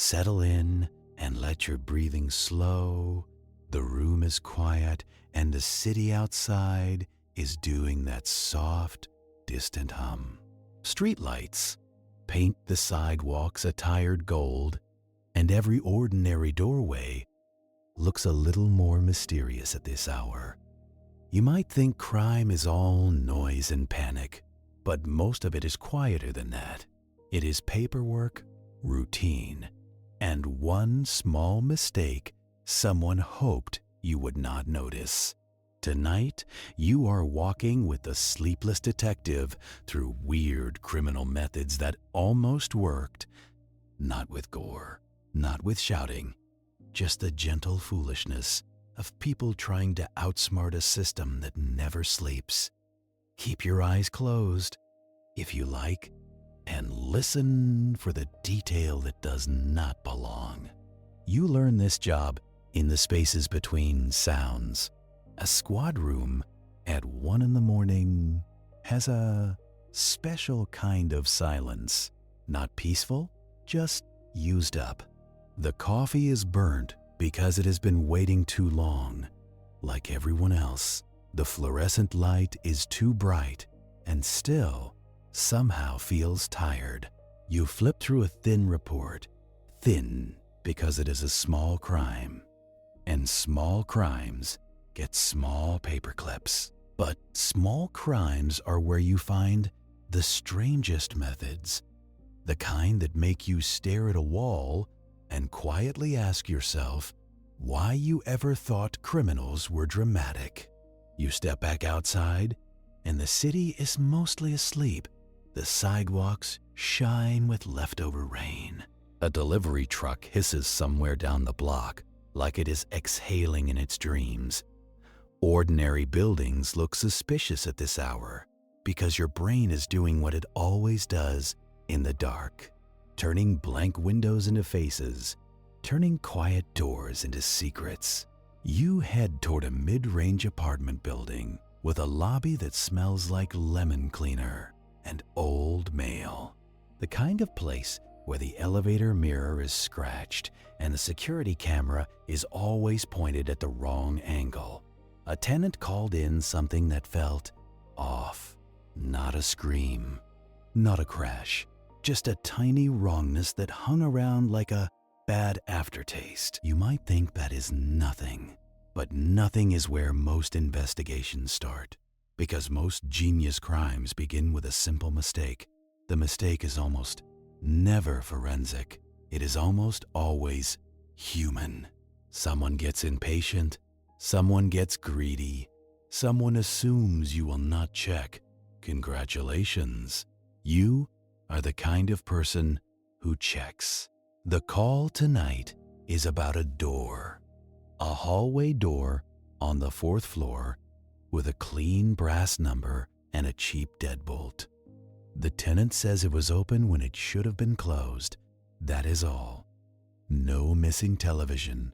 Settle in and let your breathing slow. The room is quiet and the city outside is doing that soft, distant hum. Streetlights paint the sidewalks a tired gold, and every ordinary doorway looks a little more mysterious at this hour. You might think crime is all noise and panic, but most of it is quieter than that. It is paperwork, routine, and one small mistake someone hoped you would not notice. Tonight, you are walking with the Sleepless Detective through weird criminal methods that almost worked. Not with gore, not with shouting, just the gentle foolishness of people trying to outsmart a system that never sleeps. Keep your eyes closed, if you like, and listen for the detail that does not belong. You learn this job in the spaces between sounds. A squad room at 1 a.m. has a special kind of silence. Not peaceful, just used up. The coffee is burnt because it has been waiting too long. Like everyone else, the fluorescent light is too bright and still somehow feels tired. You flip through a thin report. Thin because it is a small crime. And small crimes get small paper clips. But small crimes are where you find the strangest methods. The kind that make you stare at a wall and quietly ask yourself why you ever thought criminals were dramatic. You step back outside and the city is mostly asleep. The sidewalks shine with leftover rain. A delivery truck hisses somewhere down the block like it is exhaling in its dreams. Ordinary buildings look suspicious at this hour because your brain is doing what it always does in the dark, turning blank windows into faces, turning quiet doors into secrets. You head toward a mid-range apartment building with a lobby that smells like lemon cleaner and old mail. The kind of place where the elevator mirror is scratched and the security camera is always pointed at the wrong angle. A tenant called in something that felt off. Not a scream, not a crash, just a tiny wrongness that hung around like a bad aftertaste. You might think that is nothing, but nothing is where most investigations start, because most genius crimes begin with a simple mistake. The mistake is almost never forensic. It is almost always human. Someone gets impatient, someone gets greedy, someone assumes you will not check. Congratulations, you are the kind of person who checks. The call tonight is about a door, a hallway door on the 4th floor with a clean brass number and a cheap deadbolt. The tenant says it was open when it should have been closed. That is all. No missing television,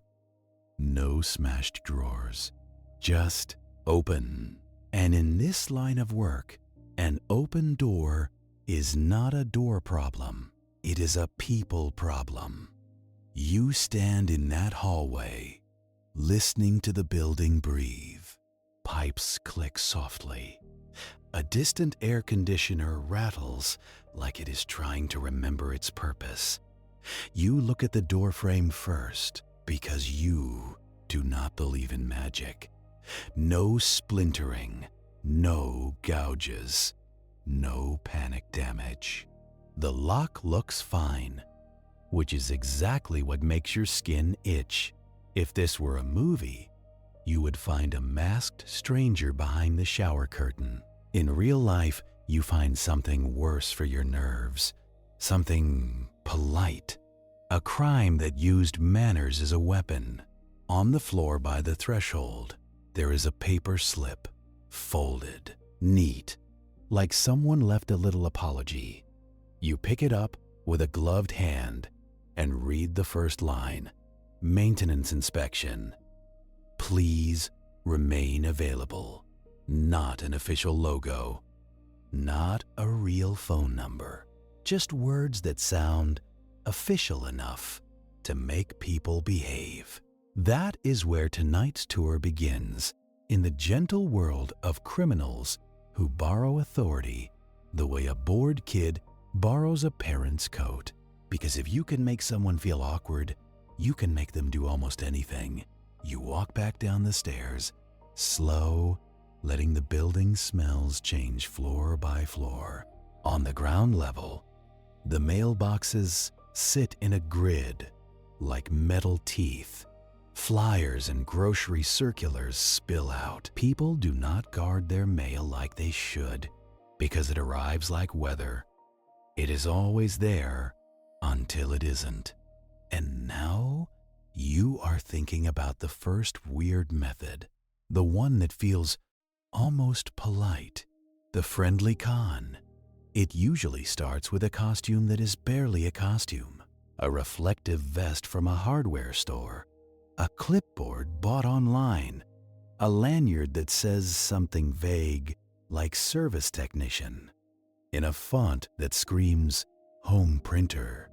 no smashed drawers, just open. And in this line of work, an open door is not a door problem. It is a people problem. You stand in that hallway, listening to the building breathe. Pipes click softly. A distant air conditioner rattles like it is trying to remember its purpose. You look at the doorframe first because you do not believe in magic. No splintering, no gouges, no panic damage. The lock looks fine, which is exactly what makes your skin itch. If this were a movie, you would find a masked stranger behind the shower curtain. In real life, you find something worse for your nerves, something polite, a crime that used manners as a weapon. On the floor by the threshold, there is a paper slip, folded, neat, like someone left a little apology. You pick it up with a gloved hand and read the first line, maintenance inspection. Please remain available. Not an official logo, not a real phone number, just words that sound official enough. to make people behave. That is where tonight's tour begins, in the gentle world of criminals who borrow authority the way a bored kid borrows a parent's coat. Because if you can make someone feel awkward, you can make them do almost anything. You walk back down the stairs, slow, letting the building smells change floor by floor. On the ground level, the mailboxes sit in a grid like metal teeth. Flyers and grocery circulars spill out. People do not guard their mail like they should because it arrives like weather. It is always there until it isn't. And now you are thinking about the first weird method, the one that feels almost polite, the friendly con. It usually starts with a costume that is barely a costume, a reflective vest from a hardware store, a clipboard bought online, a lanyard that says something vague like service technician, in a font that screams home printer.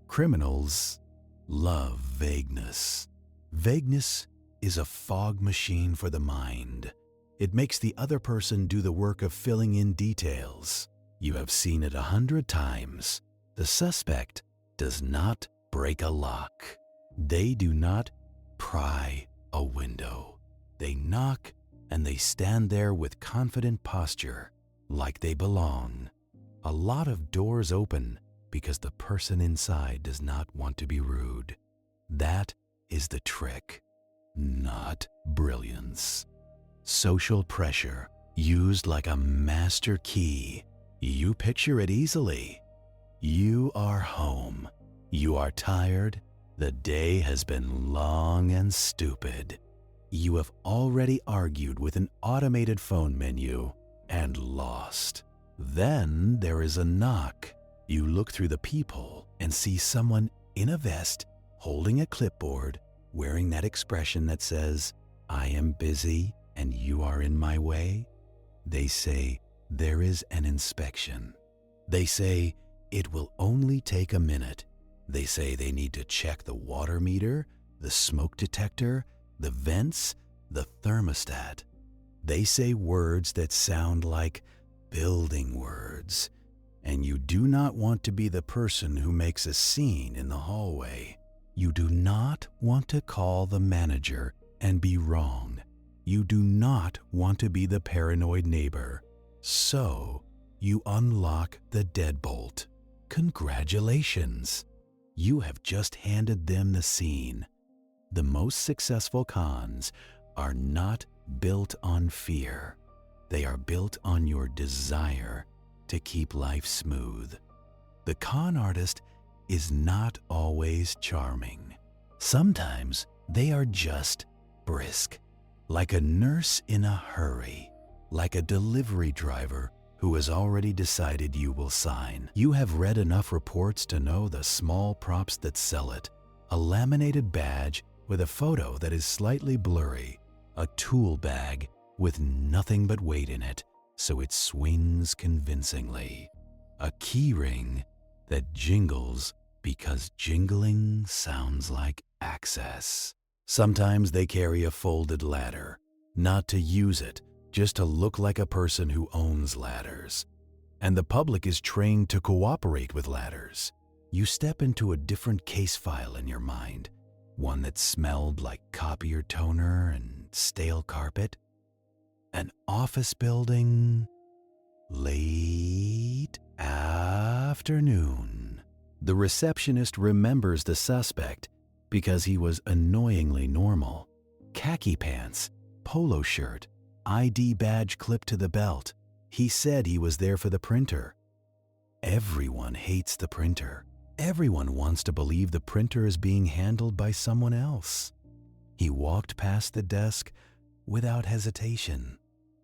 Criminals love vagueness. Vagueness is a fog machine for the mind. It makes the other person do the work of filling in details. You have seen it 100 times. The suspect does not break a lock. They do not pry a window. They knock and they stand there with confident posture, like they belong. A lot of doors open because the person inside does not want to be rude. That is the trick, not brilliance. Social pressure used like a master key. You picture it easily. You are home. You are tired. The day has been long and stupid. You have already argued with an automated phone menu and lost. Then there is a knock. You look through the peephole and see someone in a vest holding a clipboard, wearing that expression that says, "I am busy and you are in my way." They say, "There is an inspection." They say, "It will only take a minute." They say they need to check the water meter, the smoke detector, the vents, the thermostat. They say words that sound like building words, and you do not want to be the person who makes a scene in the hallway. You do not want to call the manager and be wrong. You do not want to be the paranoid neighbor. So you unlock the deadbolt. Congratulations! You have just handed them the scene. The most successful cons are not built on fear. They are built on your desire to keep life smooth. The con artist is not always charming. Sometimes they are just brisk, like a nurse in a hurry, like a delivery driver who has already decided you will sign. You have read enough reports to know the small props that sell it. A laminated badge with a photo that is slightly blurry, a tool bag with nothing but weight in it, so it swings convincingly, a key ring that jingles because jingling sounds like access. Sometimes they carry a folded ladder, not to use it, just to look like a person who owns ladders. And the public is trained to cooperate with ladders. You step into a different case file in your mind, one that smelled like copier toner and stale carpet. An office building, late afternoon. The receptionist remembers the suspect because he was annoyingly normal. Khaki pants, polo shirt, ID badge clipped to the belt. He said he was there for the printer. Everyone hates the printer. Everyone wants to believe the printer is being handled by someone else. He walked past the desk without hesitation.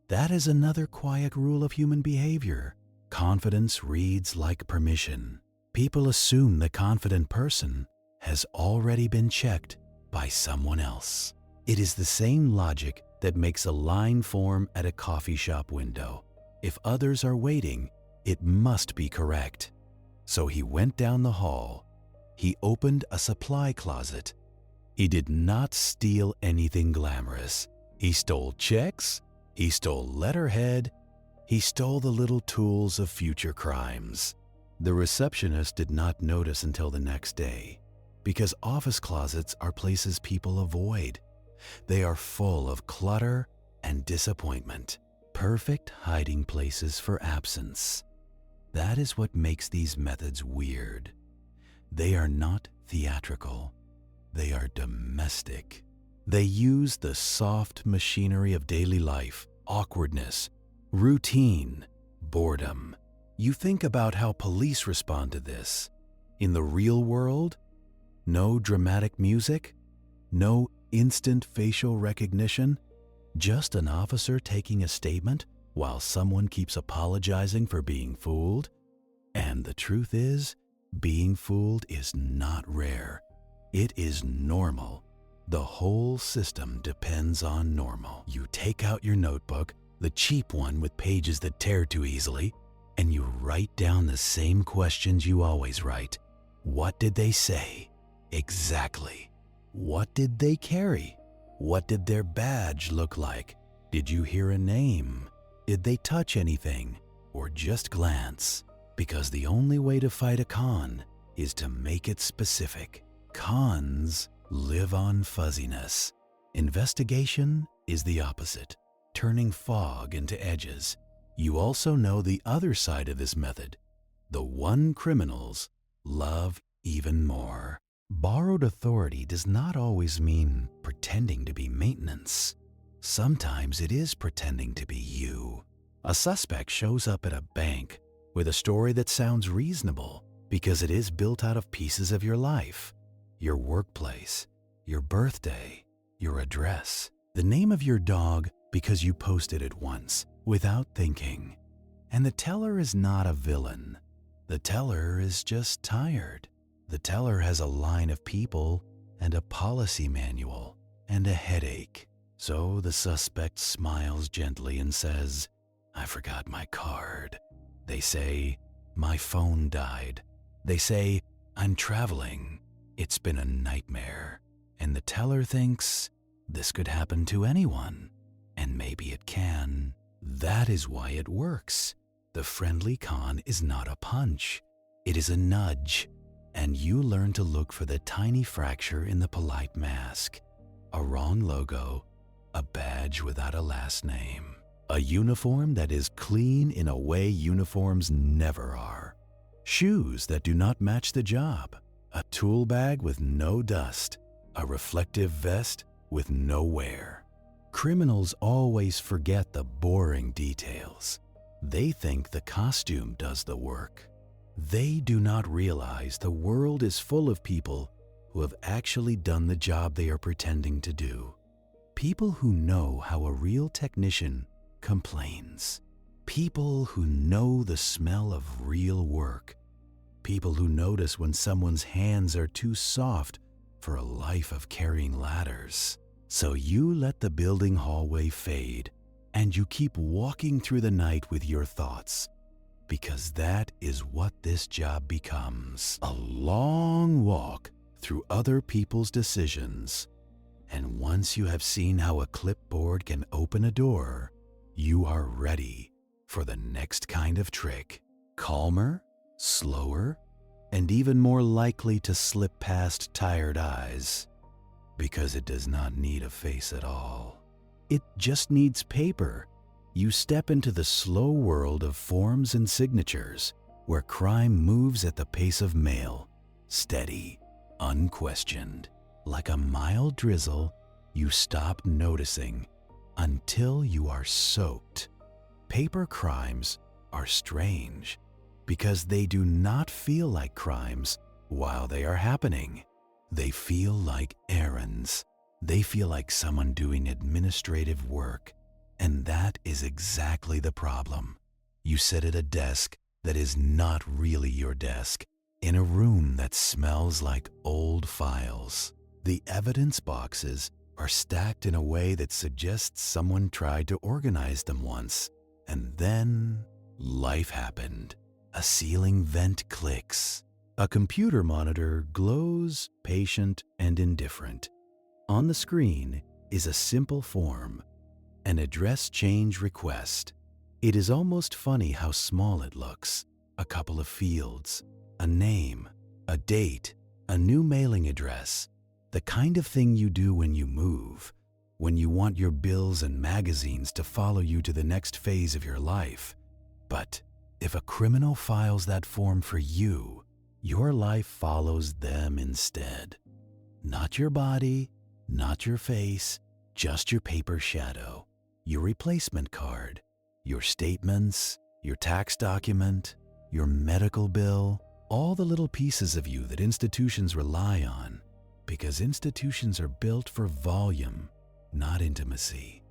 That is another quiet rule of human behavior. Confidence reads like permission. People assume the confident person has already been checked by someone else. It is the same logic that makes a line form at a coffee shop window. If others are waiting, it must be correct. So he went down the hall. he opened a supply closet. He did not steal anything glamorous. He stole checks, he stole letterhead, he stole the little tools of future crimes. The receptionist did not notice until the next day, because office closets are places people avoid. They are full of clutter and disappointment, perfect hiding places for absence. That is what makes these methods weird. They are not theatrical. They are domestic. They use the soft machinery of daily life, awkwardness, routine, boredom. You think about how police respond to this. In the real world, no dramatic music, no instant facial recognition, just an officer taking a statement while someone keeps apologizing for being fooled. And the truth is, being fooled is not rare. It is normal. The whole system depends on normal. You take out your notebook, the cheap one with pages that tear too easily, and you write down the same questions you always write. What did they say? Exactly. What did they carry? What did their badge look like? Did you hear a name? Did they touch anything? Or just glance? Because the only way to fight a con is to make it specific. Cons live on fuzziness. Investigation is the opposite, turning fog into edges. You also know the other side of this method, the one criminals love even more. Borrowed authority does not always mean pretending to be maintenance. Sometimes it is pretending to be you. A suspect shows up at a bank with a story that sounds reasonable because it is built out of pieces of your life, your workplace, your birthday, your address, the name of your dog because you posted it once without thinking. And the teller is not a villain. The teller is just tired. The teller has a line of people and a policy manual and a headache. So the suspect smiles gently and says, "I forgot my card." They say, "My phone died." They say, "I'm traveling. It's been a nightmare." And the teller thinks, this could happen to anyone. And maybe it can. That is why it works. The friendly con is not a punch. It is a nudge. And you learn to look for the tiny fracture in the polite mask. A wrong logo, a badge without a last name, a uniform that is clean in a way uniforms never are, shoes that do not match the job, a tool bag with no dust, a reflective vest with no wear. Criminals always forget the boring details. They think the costume does the work. They do not realize the world is full of people who have actually done the job they are pretending to do. People who know how a real technician complains. People who know the smell of real work. People who notice when someone's hands are too soft for a life of carrying ladders. So you let the building hallway fade and you keep walking through the night with your thoughts. Because that is what this job becomes. A long walk through other people's decisions. And once you have seen how a clipboard can open a door, you are ready for the next kind of trick. Calmer, slower, and even more likely to slip past tired eyes. Because it does not need a face at all. It just needs paper. You step into the slow world of forms and signatures, where crime moves at the pace of mail, steady, unquestioned. Like a mild drizzle, you stop noticing until you are soaked. Paper crimes are strange because they do not feel like crimes while they are happening. They feel like errands. They feel like someone doing administrative work. And that is exactly the problem. You sit at a desk that is not really your desk, in a room that smells like old files. The evidence boxes are stacked in a way that suggests someone tried to organize them once. And then life happened. A ceiling vent clicks. A computer monitor glows patient and indifferent. On the screen is a simple form, an address change request. It is almost funny how small it looks. A couple of fields, a name, a date, a new mailing address, the kind of thing you do when you move, when you want your bills and magazines to follow you to the next phase of your life. But if a criminal files that form for you, your life follows them instead. Not your body, not your face, just your paper shadow, your replacement card, your statements, your tax document, your medical bill, all the little pieces of you that institutions rely on, because institutions are built for volume, not intimacy.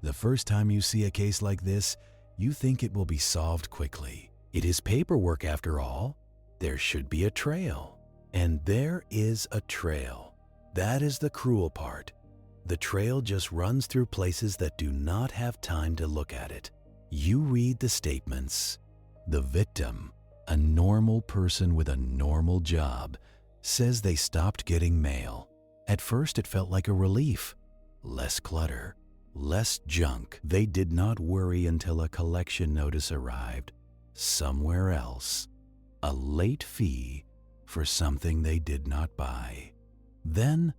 The first time you see a case like this, you think it will be solved quickly. It is paperwork after all. There should be a trail. And there is a trail. That is the cruel part. The trail just runs through places that do not have time to look at it. You read the statements. The victim, a normal person with a normal job, says they stopped getting mail. At first it felt like a relief. Less clutter, less junk. They did not worry until a collection notice arrived somewhere else. A late fee for something they did not buy. Then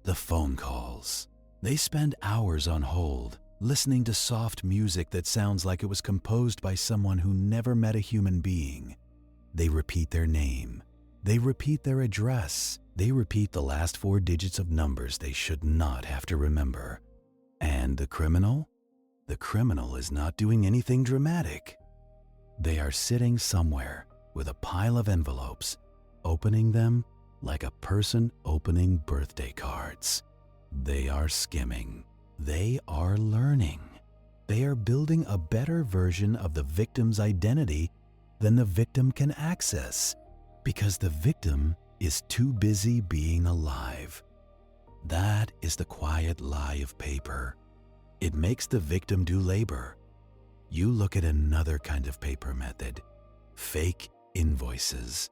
the phone calls. They spend hours on hold, listening to soft music that sounds like it was composed by someone who never met a human being. They repeat their name. They repeat their address. They repeat the last 4 digits of numbers they should not have to remember. And the criminal? The criminal is not doing anything dramatic. They are sitting somewhere with a pile of envelopes, opening them like a person opening birthday cards. They are skimming. They are learning. They are building a better version of the victim's identity than the victim can access, because the victim is too busy being alive. That is the quiet lie of paper. It makes the victim do labor. You look at another kind of paper method, fake invoices.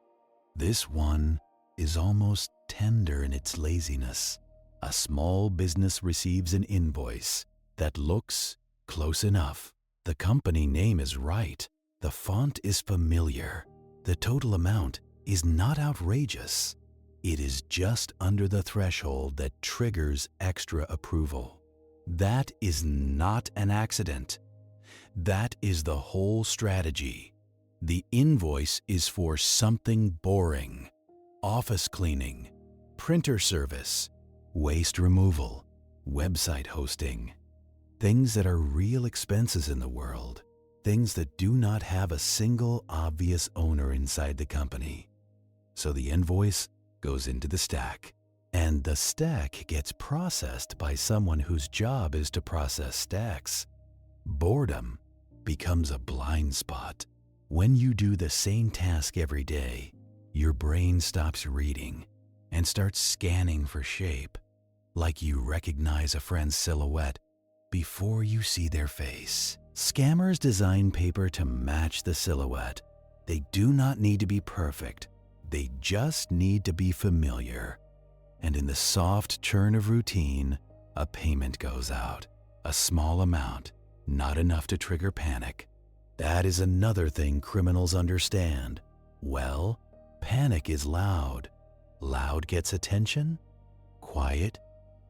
This one is almost tender in its laziness. A small business receives an invoice that looks close enough. The company name is right. The font is familiar. The total amount is not outrageous. It is just under the threshold that triggers extra approval. That is not an accident. That is the whole strategy. The invoice is for something boring: office cleaning, printer service, waste removal, website hosting. Things that are real expenses in the world. Things that do not have a single obvious owner inside the company. So the invoice goes into the stack. And the stack gets processed by someone whose job is to process stacks. Boredom becomes a blind spot. When you do the same task every day, your brain stops reading and starts scanning for shape, like you recognize a friend's silhouette before you see their face. Scammers design paper to match the silhouette. They do not need to be perfect. They just need to be familiar. And in the soft churn of routine, a payment goes out. A small amount, not enough to trigger panic. That is another thing criminals understand. Well, panic is loud. Loud gets attention. Quiet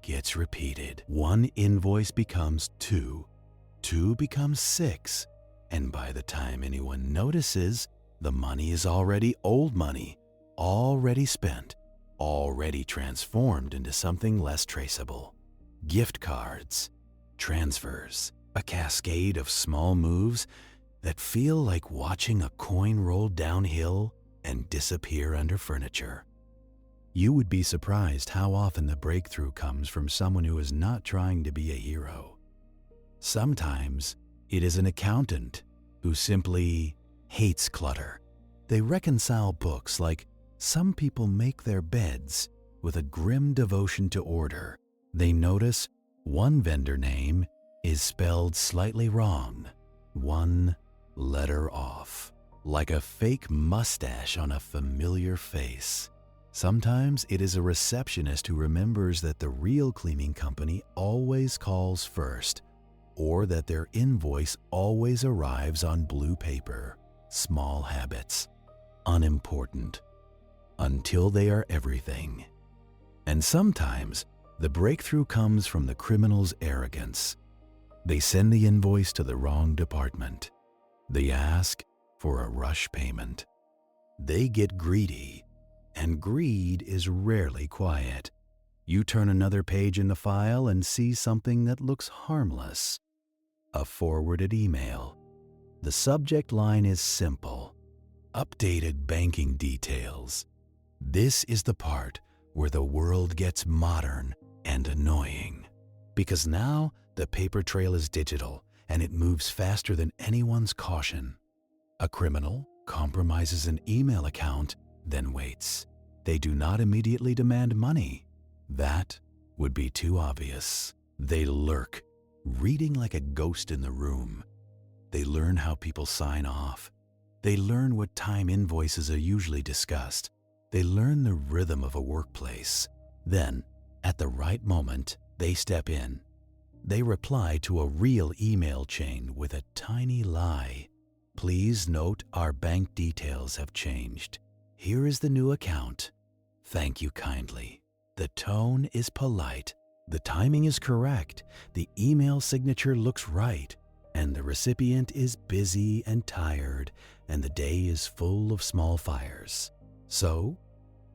gets repeated. One invoice becomes 2. 2 becomes 6. And by the time anyone notices, the money is already old money, already spent, already transformed into something less traceable. Gift cards, transfers, a cascade of small moves that feel like watching a coin roll downhill and disappear under furniture. You would be surprised how often the breakthrough comes from someone who is not trying to be a hero. Sometimes it is an accountant who simply hates clutter. They reconcile books like some people make their beds with a grim devotion to order. They notice one vendor name is spelled slightly wrong, one letter off. like a fake mustache on a familiar face. Sometimes it is a receptionist who remembers that the real cleaning company always calls first, or that their invoice always arrives on blue paper. Small habits, unimportant, until they are everything. And sometimes the breakthrough comes from the criminal's arrogance. They send the invoice to the wrong department. They ask for a rush payment. They get greedy, and greed is rarely quiet. You turn another page in the file and see something that looks harmless. A forwarded email. The subject line is simple: updated banking details. This is the part where the world gets modern and annoying. Because now the paper trail is digital and it moves faster than anyone's caution. A criminal compromises an email account, then waits. They do not immediately demand money. That would be too obvious. They lurk, reading like a ghost in the room. They learn how people sign off. They learn what time invoices are usually discussed. They learn the rhythm of a workplace. Then, at the right moment, they step in. They reply to a real email chain with a tiny lie. Please note our bank details have changed. Here is the new account. Thank you kindly. The tone is polite. The timing is correct. The email signature looks right. And the recipient is busy and tired, and the day is full of small fires. So,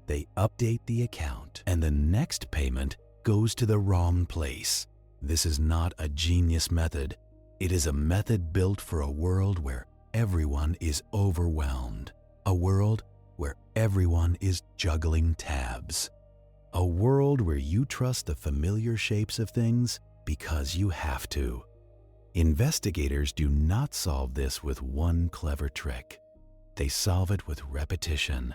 they update the account, and the next payment goes to the wrong place. This is not a genius method. It is a method built for a world where everyone is overwhelmed. A world where everyone is juggling tabs. A world where you trust the familiar shapes of things because you have to. Investigators do not solve this with one clever trick. They solve it with repetition.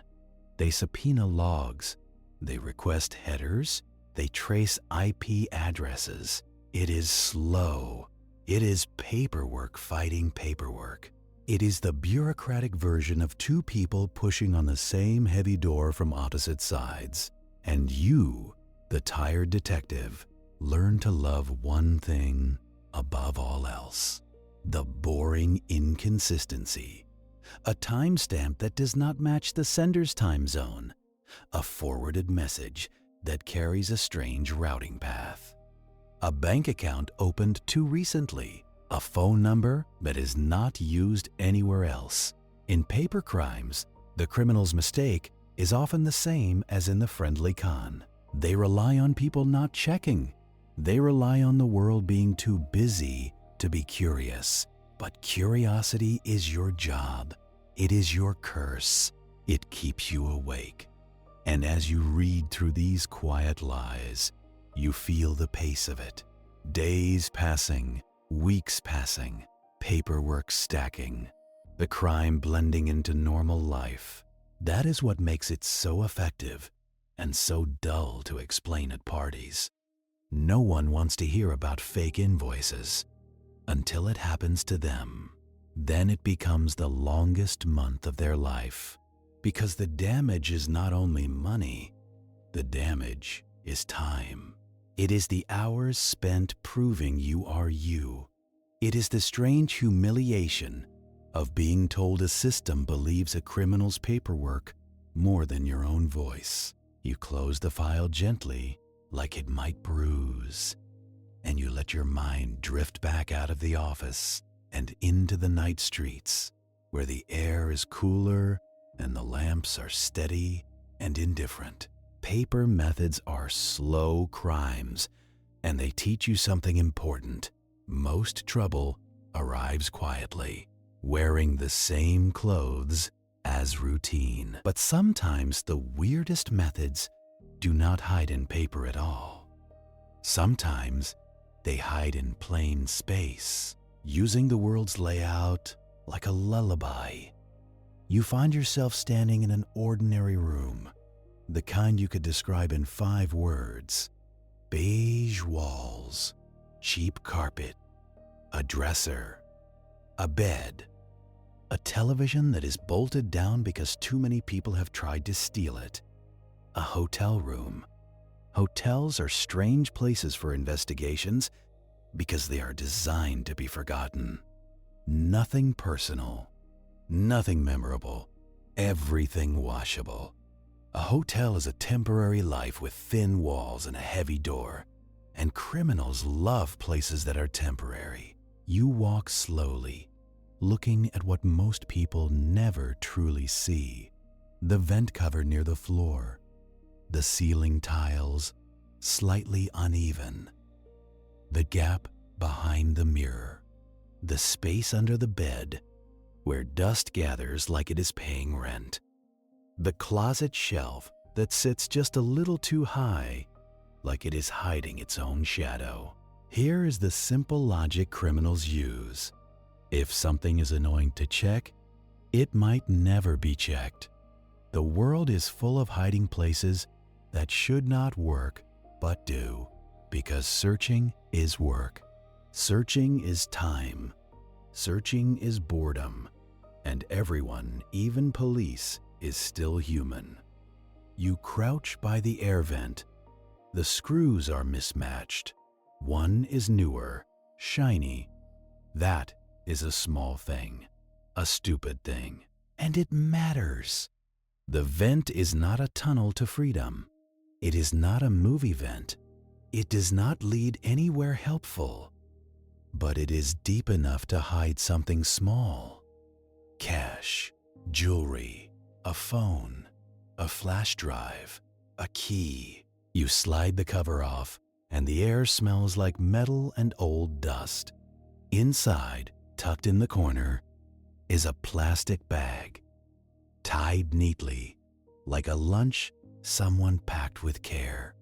They subpoena logs. They request headers. They trace IP addresses. It is slow. It is paperwork fighting paperwork. It is the bureaucratic version of two people pushing on the same heavy door from opposite sides. And you, the tired detective, learn to love one thing above all else: the boring inconsistency. A timestamp that does not match the sender's time zone. A forwarded message that carries a strange routing path. A bank account opened too recently. A phone number that is not used anywhere else. In paper crimes, the criminal's mistake is often the same as in the friendly con. They rely on people not checking. They rely on the world being too busy to be curious. But curiosity is your job. It is your curse. It keeps you awake. And as you read through these quiet lies, you feel the pace of it. Days passing, weeks passing, paperwork stacking, the crime blending into normal life. That is what makes it so effective and so dull to explain at parties. No one wants to hear about fake invoices until it happens to them. Then it becomes the longest month of their life, because the damage is not only money, the damage is time. It is the hours spent proving you are you. It is the strange humiliation of being told a system believes a criminal's paperwork more than your own voice. You close the file gently, like it might bruise, and you let your mind drift back out of the office and into the night streets, where the air is cooler and the lamps are steady and indifferent. Paper methods are slow crimes, and they teach you something important. Most trouble arrives quietly, wearing the same clothes as routine. But sometimes the weirdest methods do not hide in paper at all. Sometimes they hide in plain space, using the world's layout like a lullaby. You find yourself standing in an ordinary room, the kind you could describe in 5 words: beige walls, cheap carpet, a dresser, a bed, A television that is bolted down because too many people have tried to steal it. A hotel room. Hotels are strange places for investigations because they are designed to be forgotten. Nothing personal, nothing memorable, everything washable. A hotel is a temporary life with thin walls and a heavy door, and criminals love places that are temporary. You walk slowly, looking at what most people never truly see. The vent cover near the floor, the ceiling tiles, slightly uneven, the gap behind the mirror, the space under the bed where dust gathers like it is paying rent, the closet shelf that sits just a little too high like it is hiding its own shadow. Here is the simple logic criminals use. If something is annoying to check, it might never be checked. The world is full of hiding places that should not work but do, because searching is work. Searching is time. Searching is boredom. And everyone, even police, is still human. You crouch by the air vent. The screws are mismatched. One is newer, shiny. That is a small thing, a stupid thing, and it matters. The vent is not a tunnel to freedom. It is not a movie vent. It does not lead anywhere helpful, but it is deep enough to hide something small. Cash, jewelry, a phone, a flash drive, a key. You slide the cover off, and the air smells like metal and old dust. Inside, tucked in the corner, is a plastic bag, tied neatly, like a lunch someone packed with care.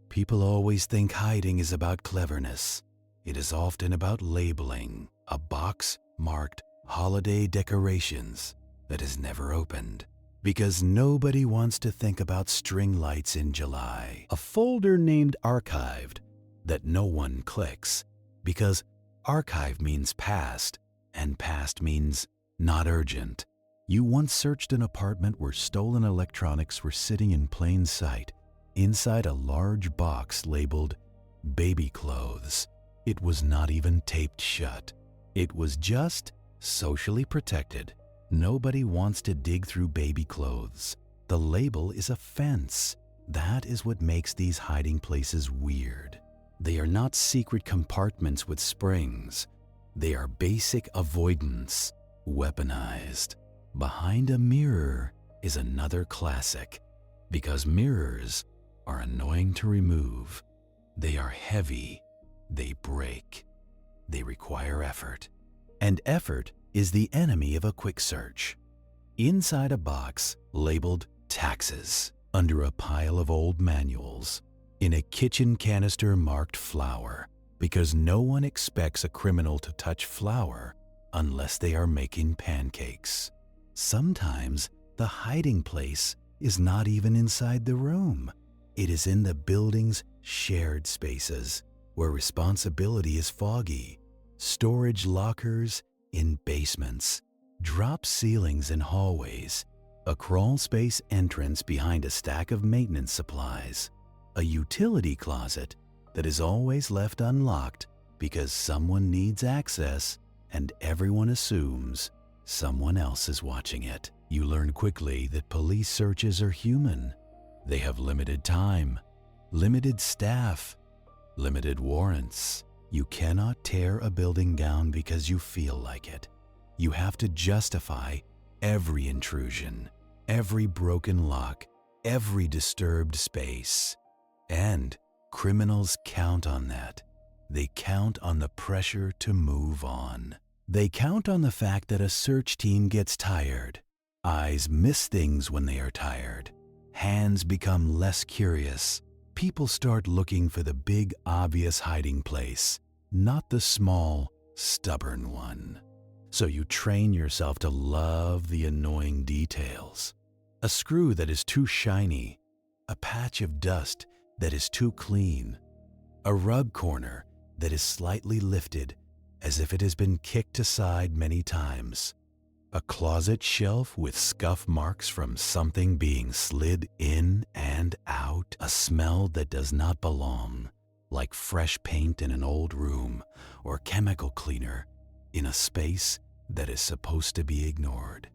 People always think hiding is about cleverness. It is often about labeling a box marked holiday decorations that is never opened, because nobody wants to think about string lights in July. A folder named Archived that no one clicks, because archive means past, and past means not urgent. You once searched an apartment where stolen electronics were sitting in plain sight inside a large box labeled baby clothes. It was not even taped shut. It was just socially protected. Nobody wants to dig through baby clothes. The label is a fence. That is what makes these hiding places weird. They are not secret compartments with springs. They are basic avoidance, weaponized. Behind a mirror is another classic, because mirrors are annoying to remove. They are heavy. They break. They require effort. And effort is the enemy of a quick search. Inside a box labeled taxes, under a pile of old manuals, in a kitchen canister marked flour, because no one expects a criminal to touch flour unless they are making pancakes. Sometimes the hiding place is not even inside the room. It is in the building's shared spaces, where responsibility is foggy. Storage lockers in basements, drop ceilings in hallways, a crawl space entrance behind a stack of maintenance supplies, a utility closet that is always left unlocked because someone needs access and everyone assumes someone else is watching it. You learn quickly that police searches are human. They have limited time, limited staff, limited warrants. You cannot tear a building down because you feel like it. You have to justify every intrusion, every broken lock, every disturbed space. And criminals count on that. They count on the pressure to move on. They count on the fact that a search team gets tired. Eyes miss things when they are tired. Hands become less curious. People start looking for the big, obvious hiding place, not the small, stubborn one. So you train yourself to love the annoying details. A screw that is too shiny, a patch of dust that is too clean, a rug corner that is slightly lifted as if it has been kicked aside many times, A closet shelf with scuff marks from something being slid in and out. A smell that does not belong, like fresh paint in an old room or chemical cleaner in a space that is supposed to be ignored.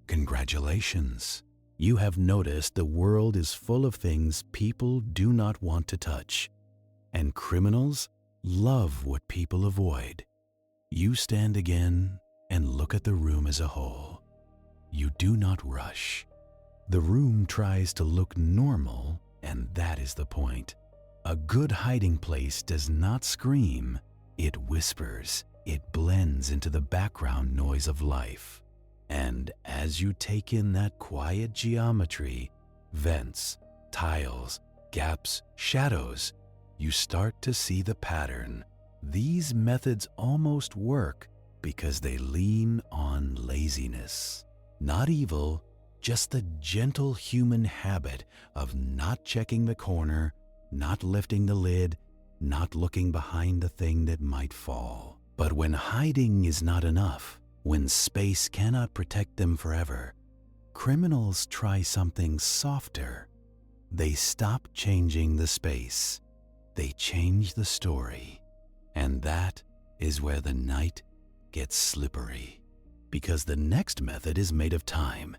Congratulations! You have noticed the world is full of things people do not want to touch, and criminals love what people avoid. You stand again and look at the room as a whole. You do not rush. The room tries to look normal, and that is the point. A good hiding place does not scream, it whispers. It blends into the background noise of life. And as you take in that quiet geometry, vents, tiles, gaps, shadows, you start to see the pattern. These methods almost work because they lean on laziness. Not evil, just the gentle human habit of not checking the corner, not lifting the lid, not looking behind the thing that might fall. But when hiding is not enough, when space cannot protect them forever, criminals try something softer. They stop changing the space. They change the story. And that is where the night gets slippery. Because the next method is made of time,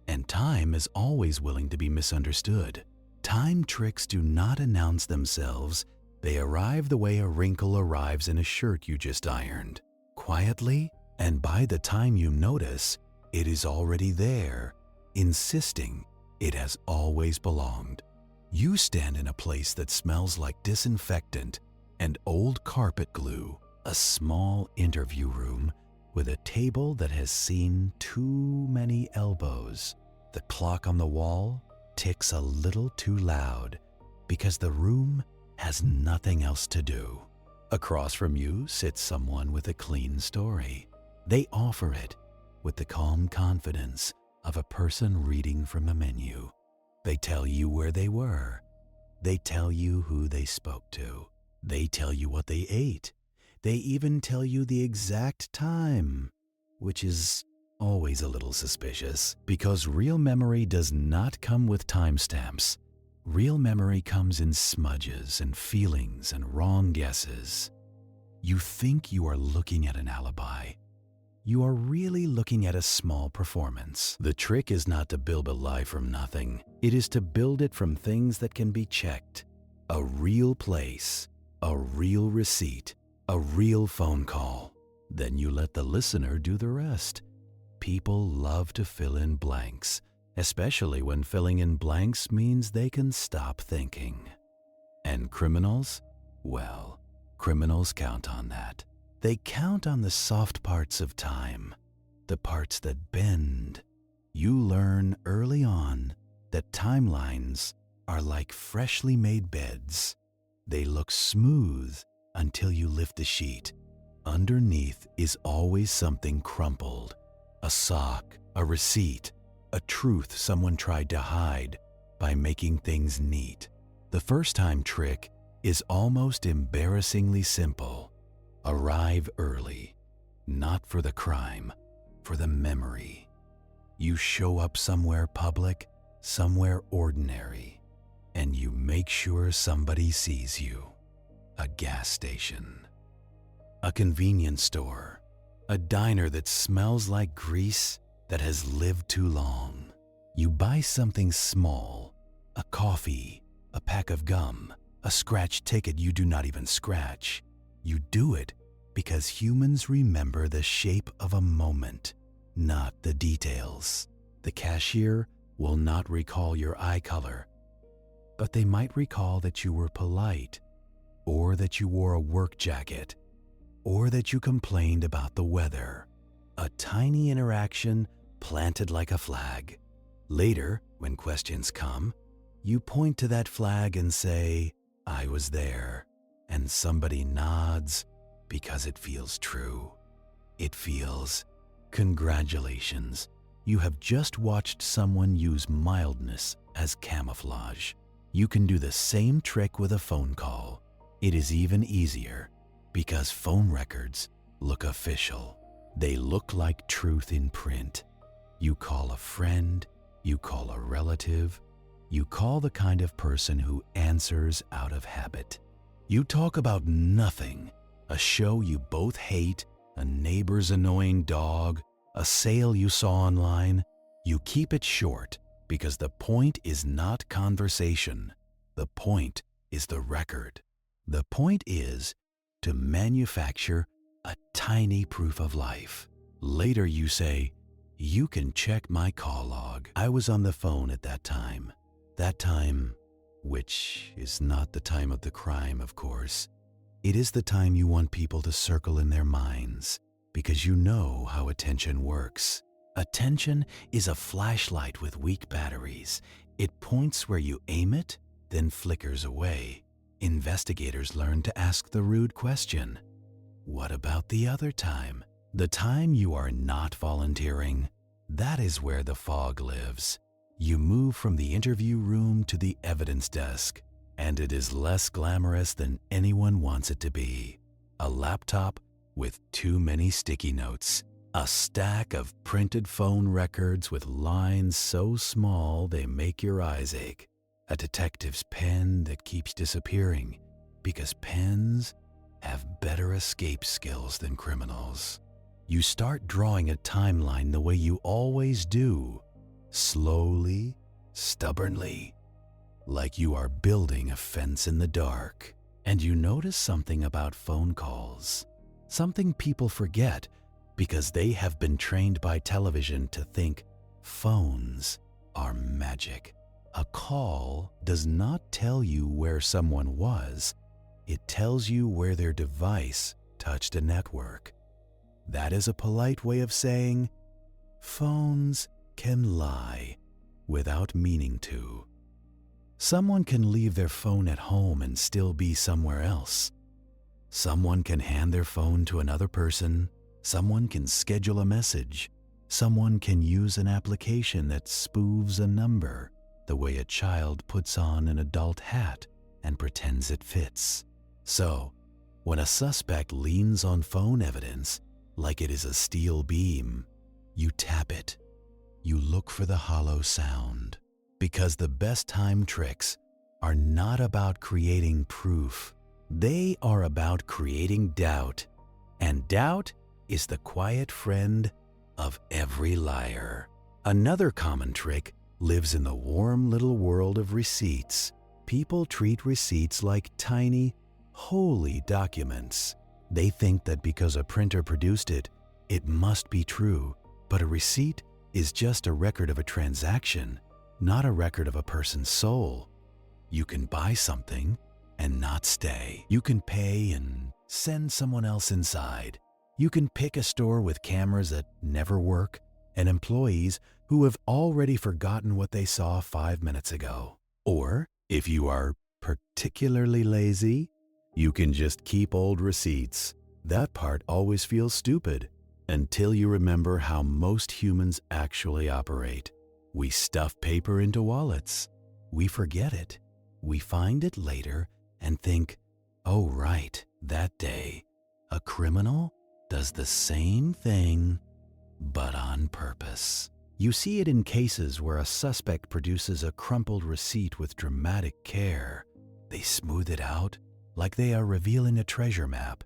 and time is always willing to be misunderstood. Time tricks do not announce themselves. They arrive the way a wrinkle arrives in a shirt you just ironed. Quietly, and by the time you notice, it is already there, insisting it has always belonged. You stand in a place that smells like disinfectant and old carpet glue, a small interview room with a table that has seen too many elbows. The clock on the wall ticks a little too loud because the room has nothing else to do. Across from you sits someone with a clean story. They offer it with the calm confidence of a person reading from a menu. They tell you where they were. They tell you who they spoke to. They tell you what they ate. They even tell you the exact time, which is always a little suspicious because real memory does not come with timestamps. Real memory comes in smudges and feelings and wrong guesses. You think you are looking at an alibi. You are really looking at a small performance. The trick is not to build a lie from nothing. It is to build it from things that can be checked. A real place, a real receipt, a real phone call. Then you let the listener do the rest. People love to fill in blanks, especially when filling in blanks means they can stop thinking. And criminals? Well, criminals count on that. They count on the soft parts of time, the parts that bend. You learn early on that timelines are like freshly made beds. They look smooth until you lift the sheet. Underneath is always something crumpled, a sock, a receipt, a truth someone tried to hide by making things neat. The first-time trick is almost embarrassingly simple. Arrive early, not for the crime, for the memory. You show up somewhere public, somewhere ordinary, and you make sure somebody sees you. A gas station, a convenience store, a diner that smells like grease that has lived too long. You buy something small, a coffee, a pack of gum, a scratch ticket you do not even scratch. You do it because humans remember the shape of a moment, not the details. The cashier will not recall your eye color, but they might recall that you were polite, or that you wore a work jacket, or that you complained about the weather. A tiny interaction planted like a flag. Later, when questions come, you point to that flag and say, "I was there," and somebody nods because it feels true. It feels, congratulations, you have just watched someone use mildness as camouflage. You can do the same trick with a phone call. It is even easier because phone records look official. They look like truth in print. You call a friend, you call a relative, you call the kind of person who answers out of habit. You talk about nothing, a show you both hate, a neighbor's annoying dog, a sale you saw online. You keep it short because the point is not conversation. The point is the record. The point is to manufacture a tiny proof of life. Later you say, "You can check my call log. I was on the phone at that time." That time, which is not the time of the crime, of course. It is the time you want people to circle in their minds because you know how attention works. Attention is a flashlight with weak batteries. It points where you aim it, then flickers away. Investigators learn to ask the rude question, "What about the other time?" The time you are not volunteering. That is where the fog lives. You move from the interview room to the evidence desk, and it is less glamorous than anyone wants it to be. A laptop with too many sticky notes. A stack of printed phone records with lines so small they make your eyes ache. A detective's pen that keeps disappearing because pens have better escape skills than criminals. You start drawing a timeline the way you always do, slowly, stubbornly, like you are building a fence in the dark. And you notice something about phone calls, something people forget because they have been trained by television to think phones are magic. A call does not tell you where someone was. It tells you where their device touched a network. That is a polite way of saying phones can lie without meaning to. Someone can leave their phone at home and still be somewhere else. Someone can hand their phone to another person. Someone can schedule a message. Someone can use an application that spoofs a number the way a child puts on an adult hat and pretends it fits. So, when a suspect leans on phone evidence like it is a steel beam, you tap it. You look for the hollow sound, because the best time tricks are not about creating proof. They are about creating doubt, and doubt is the quiet friend of every liar. Another common trick lives in the warm little world of receipts. People treat receipts like tiny, holy documents. They think that because a printer produced it, it must be true. But a receipt is just a record of a transaction, not a record of a person's soul. You can buy something and not stay. You can pay and send someone else inside. You can pick a store with cameras that never work and employees who have already forgotten what they saw 5 minutes ago. Or, if you are particularly lazy, you can just keep old receipts. That part always feels stupid until you remember how most humans actually operate. We stuff paper into wallets. We forget it. We find it later and think, "Oh right, that day." A criminal does the same thing, but on purpose. You see it in cases where a suspect produces a crumpled receipt with dramatic care. They smooth it out like they are revealing a treasure map.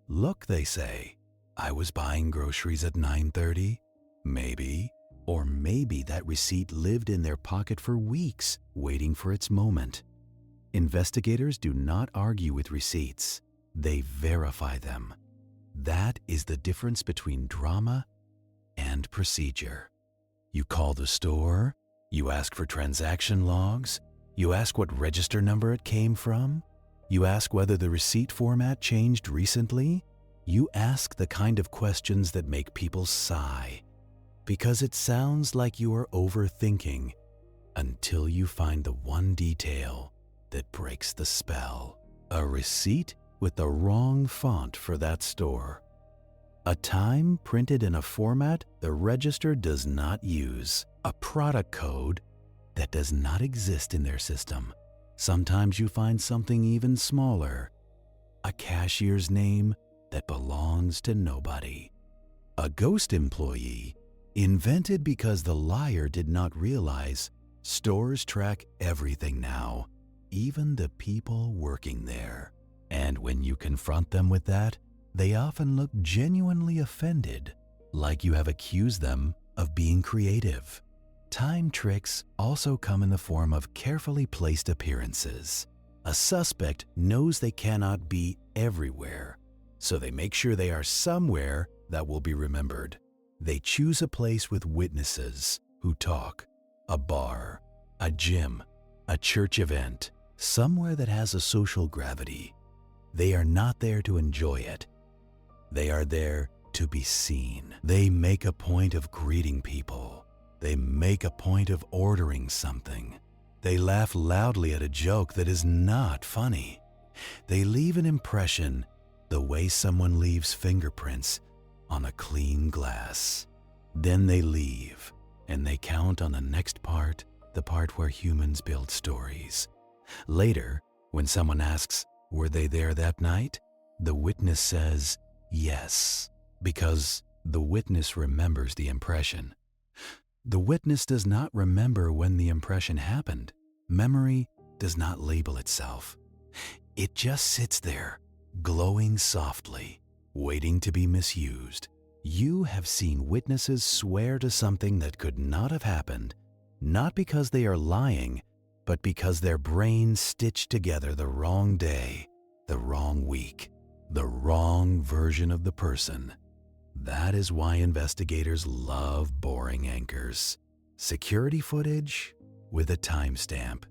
"Look," they say, "I was buying groceries at 9:30. Maybe, or maybe that receipt lived in their pocket for weeks, waiting for its moment. Investigators do not argue with receipts. They verify them. That is the difference between drama and procedure. You call the store, you ask for transaction logs, you ask what register number it came from, you ask whether the receipt format changed recently. You ask the kind of questions that make people sigh, because it sounds like you are overthinking until you find the one detail that breaks the spell. A receipt with the wrong font for that store. A time printed in a format the register does not use. A product code that does not exist in their system. Sometimes you find something even smaller. A cashier's name that belongs to nobody. A ghost employee, invented because the liar did not realize stores track everything now, even the people working there. And when you confront them with that, they often look genuinely offended, like you have accused them of being creative. Time tricks also come in the form of carefully placed appearances. A suspect knows they cannot be everywhere, so they make sure they are somewhere that will be remembered. They choose a place with witnesses who talk, a bar, a gym, a church event, somewhere that has a social gravity. They are not there to enjoy it. They are there to be seen. They make a point of greeting people. They make a point of ordering something. They laugh loudly at a joke that is not funny. They leave an impression the way someone leaves fingerprints on a clean glass. Then they leave, and they count on the next part, the part where humans build stories. Later, when someone asks, "Were they there that night?" the witness says, "Yes," because the witness remembers the impression. The witness does not remember when the impression happened. Memory does not label itself. It just sits there, glowing softly, waiting to be misused. You have seen witnesses swear to something that could not have happened, not because they are lying, but because their brains stitched together the wrong day, the wrong week, the wrong version of the person. That is why investigators love boring anchors. Security footage with a timestamp,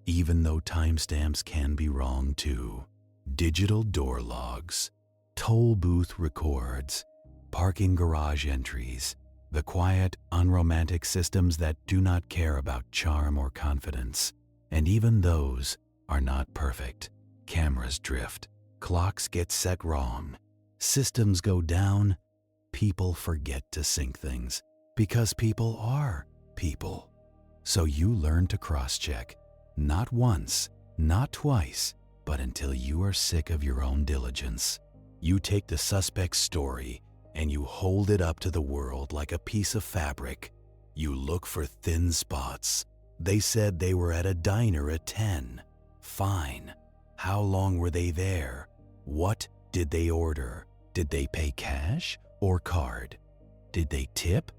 even though timestamps can be wrong too. Digital door logs, toll booth records, parking garage entries, the quiet, unromantic systems that do not care about charm or confidence. And even those are not perfect. Cameras drift, clocks get set wrong, systems go down, people forget to sync things, because people are people. So you learn to cross-check, not once, not twice, but until you are sick of your own diligence. You take the suspect's story and you hold it up to the world like a piece of fabric. You look for thin spots. They said they were at a diner at 10. Fine. How long were they there? What did they order? Did they pay cash or card? Did they tip?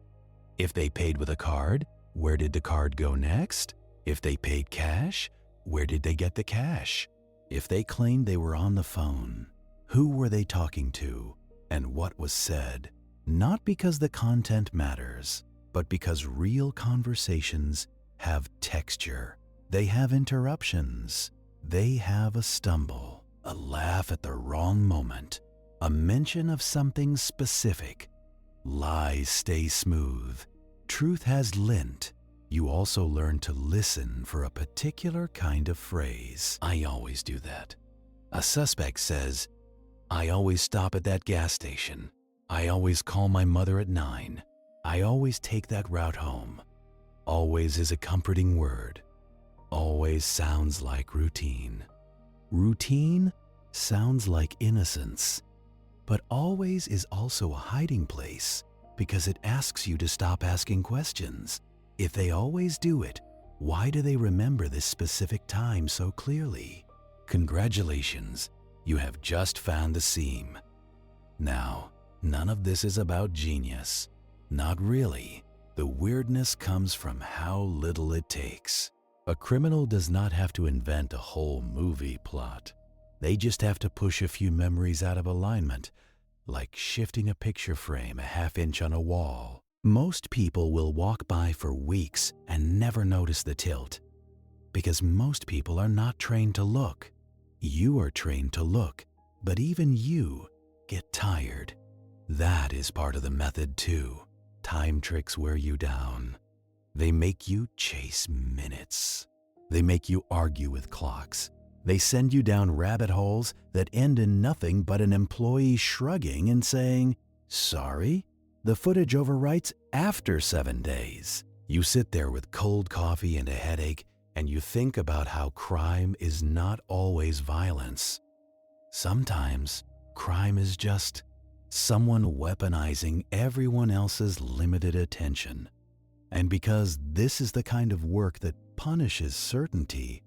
If they paid with a card, where did the card go next? If they paid cash, where did they get the cash? If they claimed they were on the phone, who were they talking to and what was said? Not because the content matters, but because real conversations have texture. They have interruptions. They have a stumble, a laugh at the wrong moment, a mention of something specific. Lies stay smooth. Truth has lint. You also learn to listen for a particular kind of phrase. I always do that. A suspect says, "I always stop at that gas station. I always call my mother at 9. I always take that route home." Always is a comforting word. Always sounds like routine. Routine sounds like innocence. But always is also a hiding place because it asks you to stop asking questions. If they always do it, why do they remember this specific time so clearly? Congratulations, you have just found the seam. Now, none of this is about genius. Not really. The weirdness comes from how little it takes. A criminal does not have to invent a whole movie plot. They just have to push a few memories out of alignment, like shifting a picture frame a half inch on a wall. Most people will walk by for weeks and never notice the tilt, because most people are not trained to look. You are trained to look, but even you get tired. That is part of the method too. Time tricks wear you down. They make you chase minutes. They make you argue with clocks. They send you down rabbit holes that end in nothing but an employee shrugging and saying, "Sorry, the footage overwrites after 7 days." You sit there with cold coffee and a headache, and you think about how crime is not always violence. Sometimes crime is just someone weaponizing everyone else's limited attention. And because this is the kind of work that punishes certainty,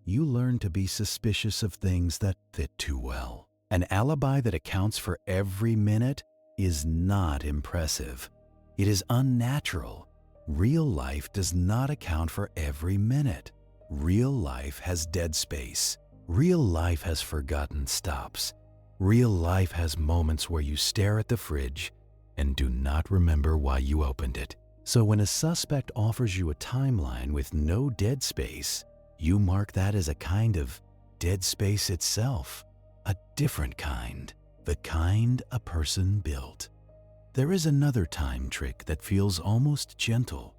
you learn to be suspicious of things that fit too well. An alibi that accounts for every minute is not impressive. It is unnatural. Real life does not account for every minute. Real life has dead space. Real life has forgotten stops. Real life has moments where you stare at the fridge and do not remember why you opened it. So when a suspect offers you a timeline with no dead space, you mark that as a kind of dead space itself, a different kind, the kind a person built. There is another time trick that feels almost gentle,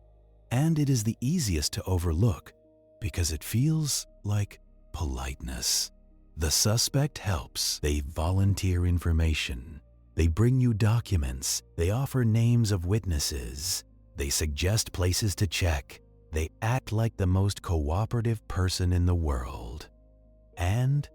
and it is the easiest to overlook because it feels like politeness. The suspect helps. They volunteer information. They bring you documents. They offer names of witnesses. They suggest places to check. They act like the most cooperative person in the world. And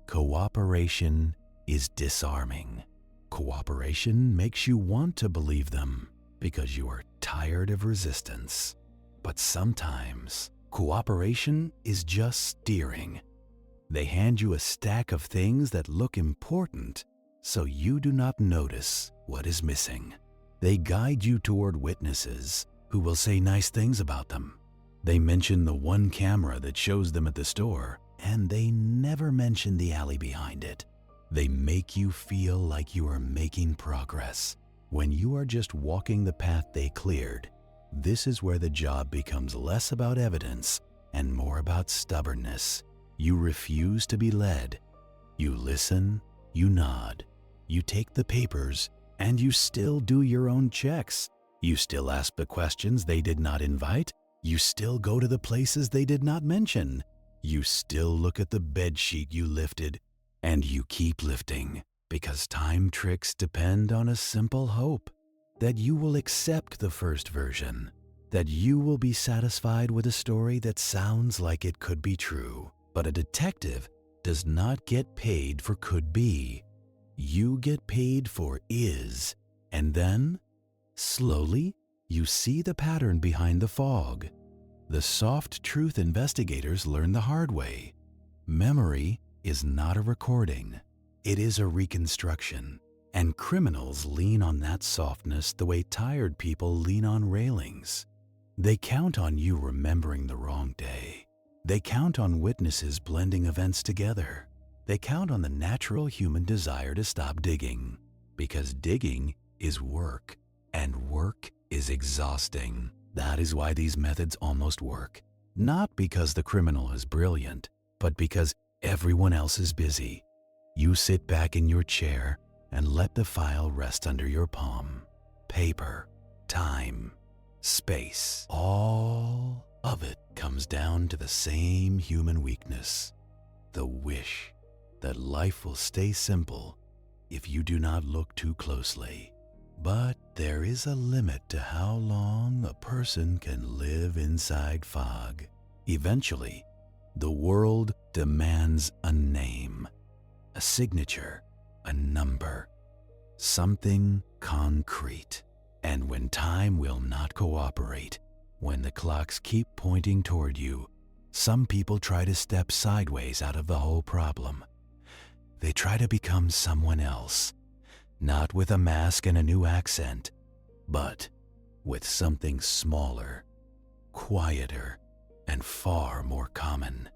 cooperation is disarming. Cooperation makes you want to believe them because you are tired of resistance. But sometimes, cooperation is just steering. They hand you a stack of things that look important, so you do not notice what is missing. They guide you toward witnesses who will say nice things about them. They mention the one camera that shows them at the store, and they never mention the alley behind it. They make you feel like you are making progress when you are just walking the path they cleared. This is where the job becomes less about evidence and more about stubbornness. You refuse to be led. You listen, you nod, you take the papers, and you still do your own checks. You still ask the questions they did not invite. You still go to the places they did not mention. You still look at the bedsheet you lifted, and you keep lifting because time tricks depend on a simple hope that you will accept the first version, that you will be satisfied with a story that sounds like it could be true. But a detective does not get paid for could be. You get paid for is, and then, slowly, you see the pattern behind the fog. The soft truth investigators learn the hard way. Memory is not a recording. It is a reconstruction. And criminals lean on that softness the way tired people lean on railings. They count on you remembering the wrong day. They count on witnesses blending events together. They count on the natural human desire to stop digging, because digging is work, and work is exhausting. That is why these methods almost work. Not because the criminal is brilliant, but because everyone else is busy. You sit back in your chair and let the file rest under your palm. Paper, time, space, all of it comes down to the same human weakness, the wish that life will stay simple if you do not look too closely. But there is a limit to how long a person can live inside fog. Eventually, the world demands a name, a signature, a number, something concrete. And when time will not cooperate, when the clocks keep pointing toward you, some people try to step sideways out of the whole problem. They try to become someone else, not with a mask and a new accent, but with something smaller, quieter, and far more common.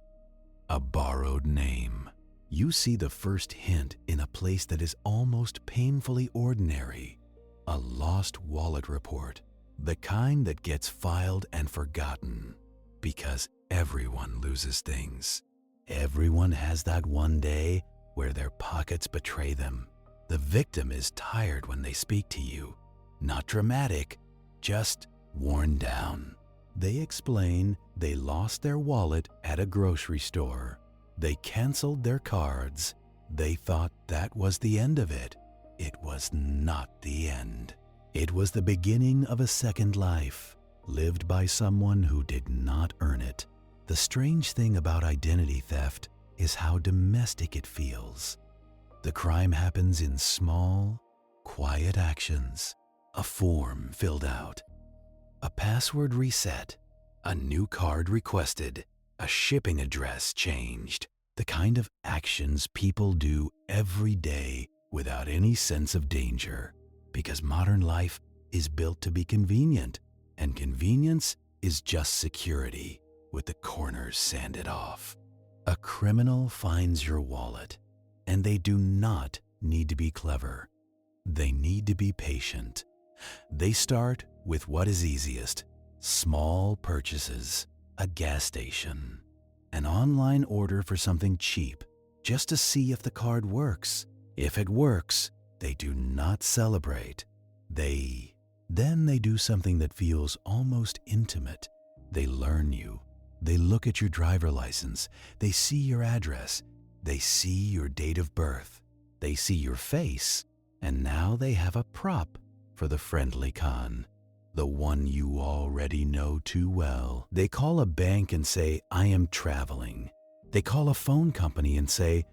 A borrowed name. You see the first hint in a place that is almost painfully ordinary. A lost wallet report, the kind that gets filed and forgotten, because everyone loses things. Everyone has that one day where their pockets betray them. The victim is tired when they speak to you. Not dramatic, just worn down. They explain they lost their wallet at a grocery store. They canceled their cards. They thought that was the end of it. It was not the end. It was the beginning of a second life, lived by someone who did not earn it. The strange thing about identity theft is how domestic it feels. The crime happens in small, quiet actions, a form filled out, a password reset, a new card requested, a shipping address changed. The kind of actions people do every day without any sense of danger, because modern life is built to be convenient, and convenience is just security with the corners sanded off. A criminal finds your wallet, and they do not need to be clever. They need to be patient. They start with what is easiest: small purchases, a gas station, an online order for something cheap, just to see if the card works. If it works, they do not celebrate. Then they do something that feels almost intimate. They learn you. They look at your driver license. They see your address. They see your date of birth. They see your face. And now they have a prop for the friendly con, the one you already know too well. They call a bank and say, "I am traveling." They call a phone company and say,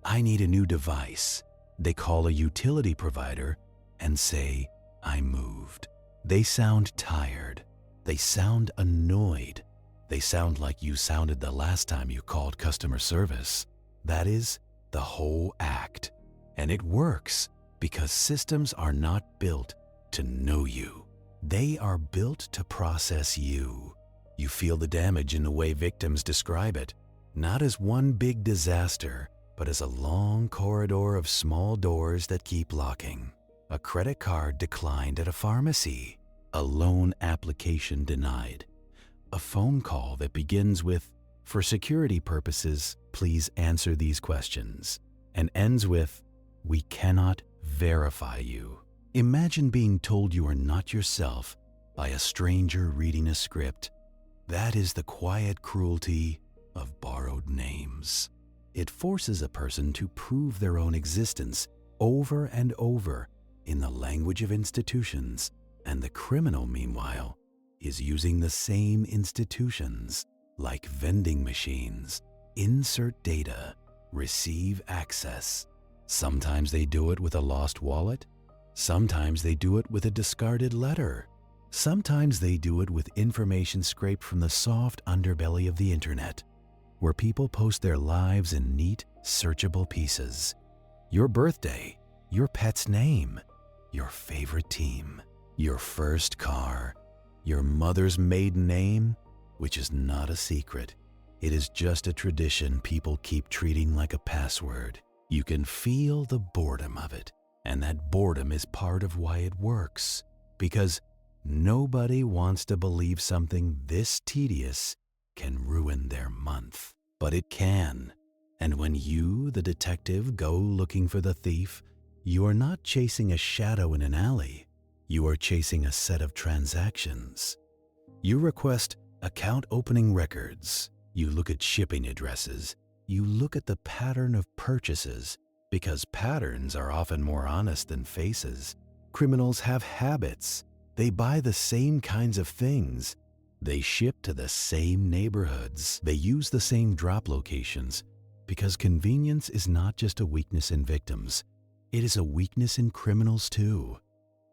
"I need a new device." They call a utility provider and say, "I moved." They sound tired. They sound annoyed. They sound like you sounded the last time you called customer service. That is the whole act. And it works because systems are not built to know you. They are built to process you. You feel the damage in the way victims describe it, not as one big disaster, but as a long corridor of small doors that keep locking. A credit card declined at a pharmacy, a loan application denied, a phone call that begins with, "For security purposes, please answer these questions," and ends with, "We cannot verify you." Imagine being told you are not yourself by a stranger reading a script. That is the quiet cruelty of borrowed names. It forces a person to prove their own existence over and over in the language of institutions, and the criminal, meanwhile, is using the same institutions, like vending machines, insert data, receive access. Sometimes they do it with a lost wallet. Sometimes they do it with a discarded letter. Sometimes they do it with information scraped from the soft underbelly of the internet, where people post their lives in neat, searchable pieces. Your birthday, your pet's name, your favorite team, your first car, your mother's maiden name, which is not a secret. It is just a tradition people keep treating like a password. You can feel the boredom of it, and that boredom is part of why it works, because nobody wants to believe something this tedious can ruin their month. But it can. And when you, the detective, go looking for the thief, you are not chasing a shadow in an alley. You are chasing a set of transactions. You request account opening records. You look at shipping addresses. You look at the pattern of purchases, because patterns are often more honest than faces. Criminals have habits. They buy the same kinds of things. They ship to the same neighborhoods. They use the same drop locations, because convenience is not just a weakness in victims. It is a weakness in criminals too.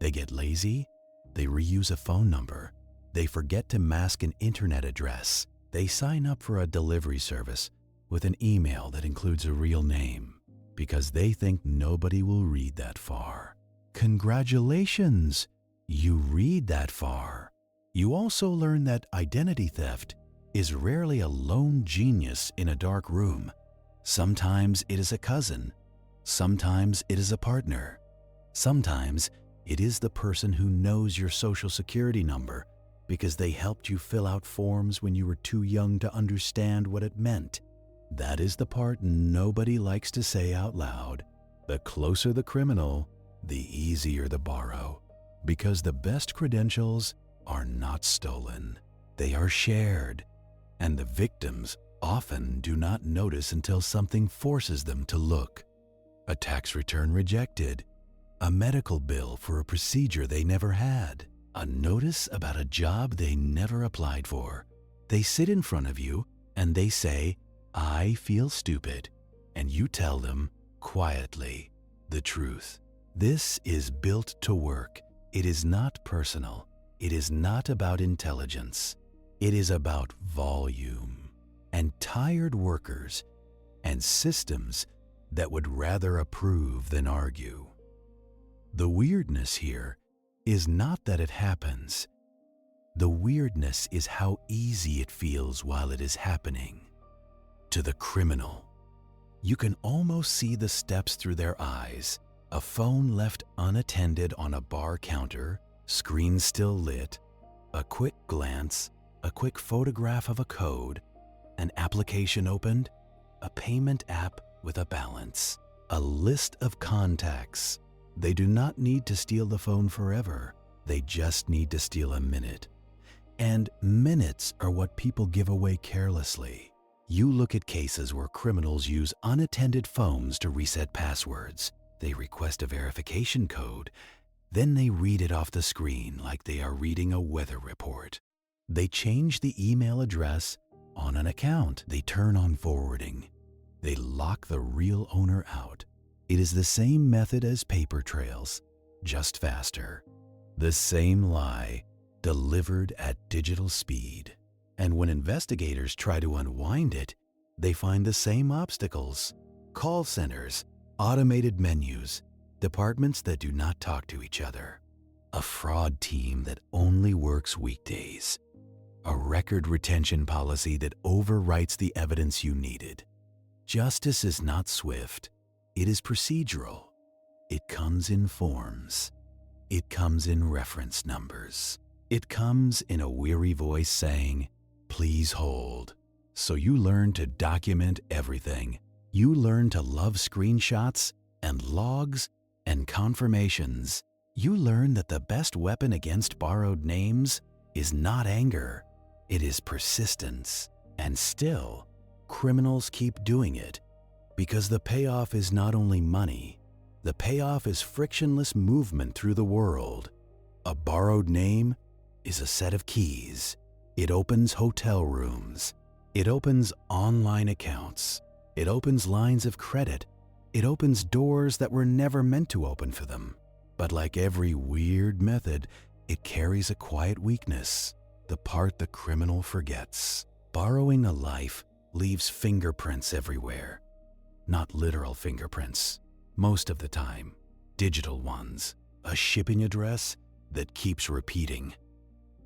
They get lazy. They reuse a phone number. They forget to mask an internet address. They sign up for a delivery service with an email that includes a real name, because they think nobody will read that far. Congratulations! You read that far. You also learn that identity theft is rarely a lone genius in a dark room. Sometimes it is a cousin. Sometimes it is a partner. Sometimes it is the person who knows your social security number because they helped you fill out forms when you were too young to understand what it meant. That is the part nobody likes to say out loud. The closer the criminal, the easier the borrow, because the best credentials are not stolen. They are shared, and the victims often do not notice until something forces them to look. A tax return rejected, a medical bill for a procedure they never had, a notice about a job they never applied for. They sit in front of you and they say, "I feel stupid," and you tell them quietly the truth. This is built to work. It is not personal. It is not about intelligence. It is about volume and tired workers and systems that would rather approve than argue. The weirdness here is not that it happens. The weirdness is how easy it feels while it is happening. To the criminal, you can almost see the steps through their eyes. A phone left unattended on a bar counter, screen still lit, a quick glance, a quick photograph of a code, an application opened, a payment app with a balance, a list of contacts. They do not need to steal the phone forever. They just need to steal a minute. And minutes are what people give away carelessly. You look at cases where criminals use unattended phones to reset passwords. They request a verification code. Then they read it off the screen like they are reading a weather report. They change the email address on an account. They turn on forwarding. They lock the real owner out. It is the same method as paper trails, just faster. The same lie, delivered at digital speed. And when investigators try to unwind it, they find the same obstacles: call centers, automated menus, departments that do not talk to each other, a fraud team that only works weekdays, a record retention policy that overwrites the evidence you needed. Justice is not swift. It is procedural. It comes in forms. It comes in reference numbers. It comes in a weary voice saying, "Please hold." So you learn to document everything. You learn to love screenshots and logs and confirmations. You learn that the best weapon against borrowed names is not anger. It is persistence. And still, criminals keep doing it because the payoff is not only money. The payoff is frictionless movement through the world. A borrowed name is a set of keys. It opens hotel rooms. It opens online accounts. It opens lines of credit. It opens doors that were never meant to open for them. But like every weird method, it carries a quiet weakness, the part the criminal forgets. Borrowing a life leaves fingerprints everywhere. Not literal fingerprints, most of the time. Digital ones. A shipping address that keeps repeating.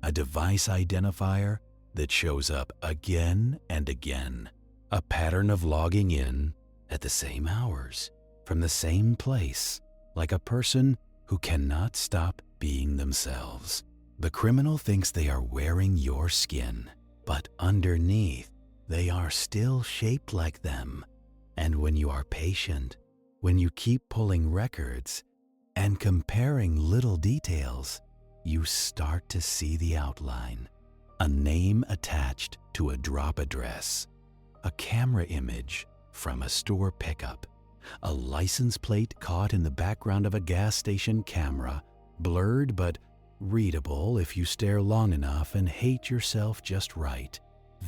A device identifier that shows up again and again. A pattern of logging in at the same hours, from the same place, like a person who cannot stop being themselves. The criminal thinks they are wearing your skin, but underneath, they are still shaped like them. And when you are patient, when you keep pulling records and comparing little details, you start to see the outline. A name attached to a drop address, a camera image from a store pickup, a license plate caught in the background of a gas station camera, blurred but readable if you stare long enough and hate yourself just right.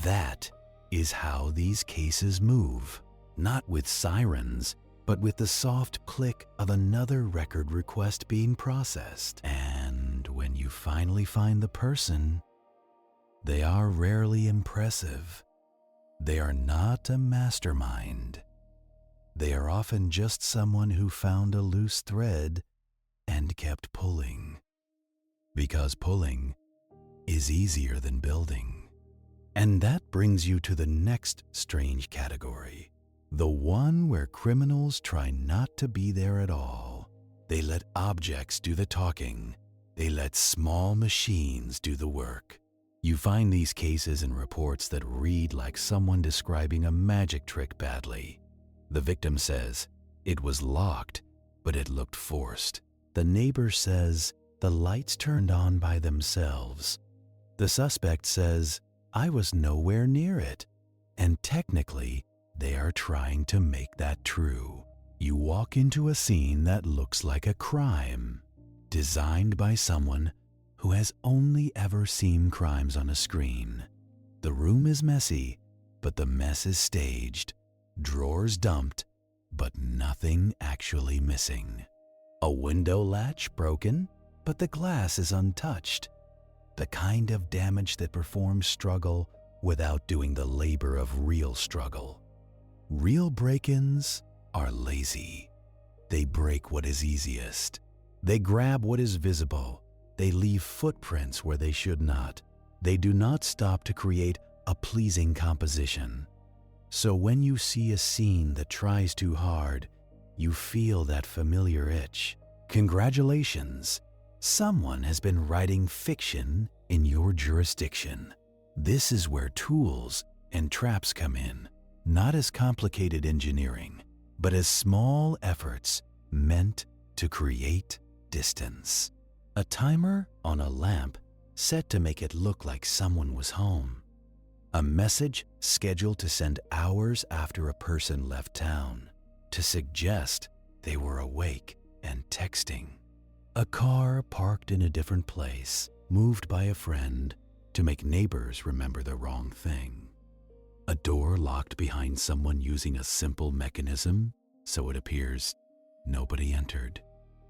That is how these cases move, not with sirens, but with the soft click of another record request being processed. And when you finally find the person, they are rarely impressive. They are not a mastermind. They are often just someone who found a loose thread and kept pulling. Because pulling is easier than building. And that brings you to the next strange category. The one where criminals try not to be there at all. They let objects do the talking. They let small machines do the work. You find these cases in reports that read like someone describing a magic trick badly. The victim says, "It was locked, but it looked forced." The neighbor says, "The lights turned on by themselves." The suspect says, "I was nowhere near it." And technically, they are trying to make that true. You walk into a scene that looks like a crime, designed by someone who has only ever seen crimes on a screen. The room is messy, but the mess is staged. Drawers dumped, but nothing actually missing. A window latch broken, but the glass is untouched. The kind of damage that performs struggle without doing the labor of real struggle. Real break-ins are lazy. They break what is easiest. They grab what is visible. They leave footprints where they should not. They do not stop to create a pleasing composition. So when you see a scene that tries too hard, you feel that familiar itch. Congratulations! Someone has been writing fiction in your jurisdiction. This is where tools and traps come in, not as complicated engineering, but as small efforts meant to create distance. A timer on a lamp set to make it look like someone was home. A message scheduled to send hours after a person left town, to suggest they were awake and texting. A car parked in a different place, moved by a friend to make neighbors remember the wrong thing. A door locked behind someone using a simple mechanism, so it appears nobody entered.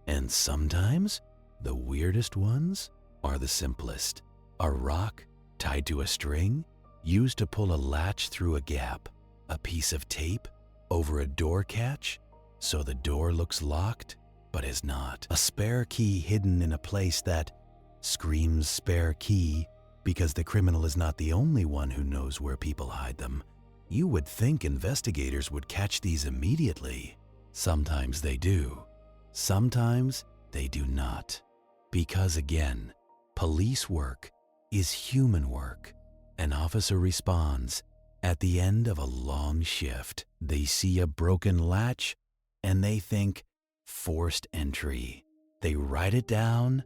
And sometimes, the weirdest ones are the simplest. A rock tied to a string, used to pull a latch through a gap. A piece of tape over a door catch, so the door looks locked, but is not. A spare key hidden in a place that screams spare key because the criminal is not the only one who knows where people hide them. You would think investigators would catch these immediately. Sometimes they do. Sometimes they do not. Because again, police work is human work. An officer responds. At the end of a long shift, they see a broken latch and they think, forced entry. They write it down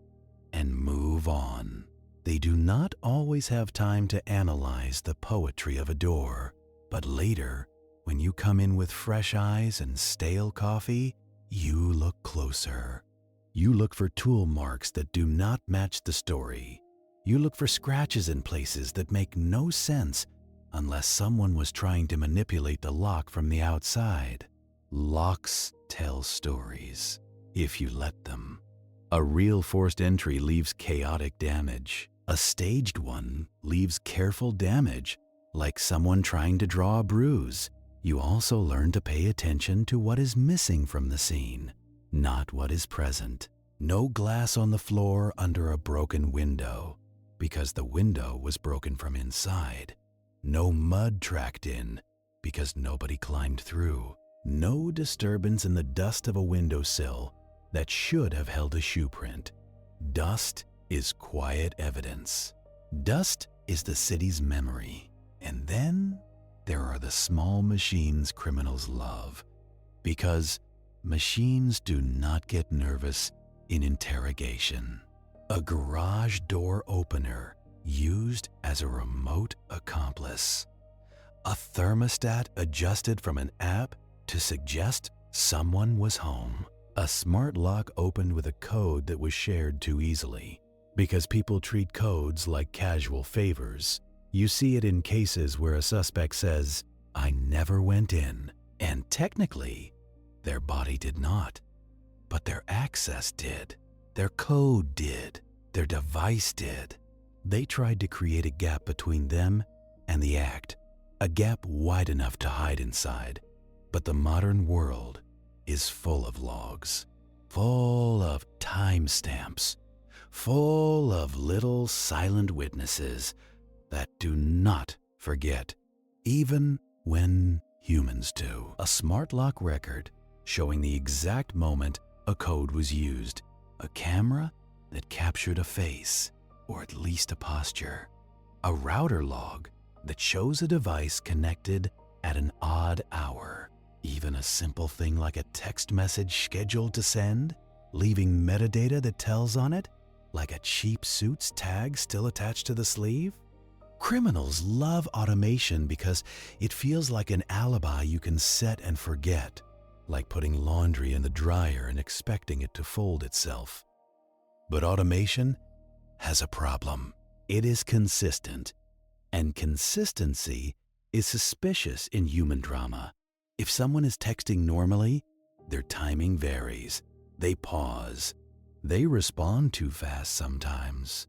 and move on. They do not always have time to analyze the poetry of a door, but later, when you come in with fresh eyes and stale coffee, you look closer. You look for tool marks that do not match the story. You look for scratches in places that make no sense unless someone was trying to manipulate the lock from the outside. Locks tell stories, if you let them. A real forced entry leaves chaotic damage. A staged one leaves careful damage, like someone trying to draw a bruise. You also learn to pay attention to what is missing from the scene, not what is present. No glass on the floor under a broken window, because the window was broken from inside. No mud tracked in, because nobody climbed through. No disturbance in the dust of a windowsill that should have held a shoe print. Dust is quiet evidence. Dust is the city's memory. And then there are the small machines criminals love, because machines do not get nervous in interrogation. A garage door opener used as a remote accomplice. A thermostat adjusted from an app to suggest someone was home. A smart lock opened with a code that was shared too easily. Because people treat codes like casual favors. You see it in cases where a suspect says, "I never went in," and technically, their body did not. But their access did. Their code did. Their device did. They tried to create a gap between them and the act, a gap wide enough to hide inside. But the modern world is full of logs, full of timestamps, full of little silent witnesses that do not forget, even when humans do. A smart lock record showing the exact moment a code was used. A camera that captured a face, or at least a posture. A router log that shows a device connected at an odd hour. Even a simple thing like a text message scheduled to send, leaving metadata that tells on it, like a cheap suit's tag still attached to the sleeve. Criminals love automation because it feels like an alibi you can set and forget, like putting laundry in the dryer and expecting it to fold itself. But automation has a problem. It is consistent, and consistency is suspicious in human drama. If someone is texting normally, their timing varies. They pause. They respond too fast sometimes,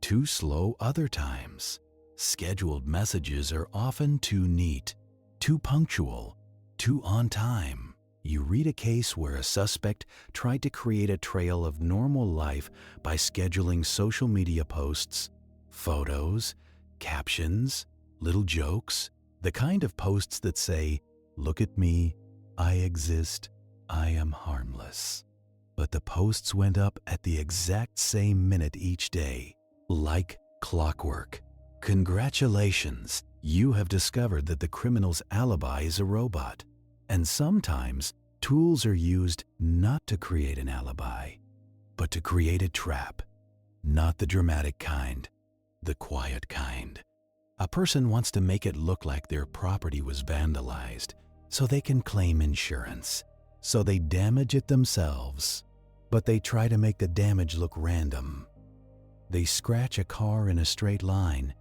too slow other times. Scheduled messages are often too neat, too punctual, too on time. You read a case where a suspect tried to create a trail of normal life by scheduling social media posts, photos, captions, little jokes, the kind of posts that say, "Look at me, I exist, I am harmless." But the posts went up at the exact same minute each day, like clockwork. Congratulations, you have discovered that the criminal's alibi is a robot. And sometimes, tools are used not to create an alibi, but to create a trap. Not the dramatic kind, the quiet kind. A person wants to make it look like their property was vandalized, so they can claim insurance. So they damage it themselves, but they try to make the damage look random. They scratch a car in a straight line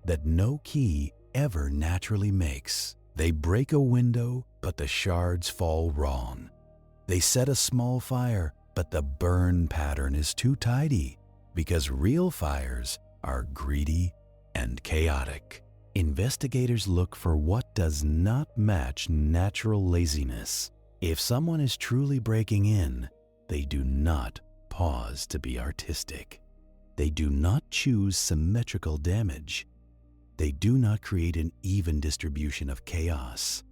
that no key ever naturally makes. They break a window, but the shards fall wrong. They set a small fire, but the burn pattern is too tidy, because real fires are greedy and chaotic. Investigators look for what does not match natural laziness. If someone is truly breaking in, they do not pause to be artistic. They do not choose symmetrical damage. They do not create an even distribution of chaos.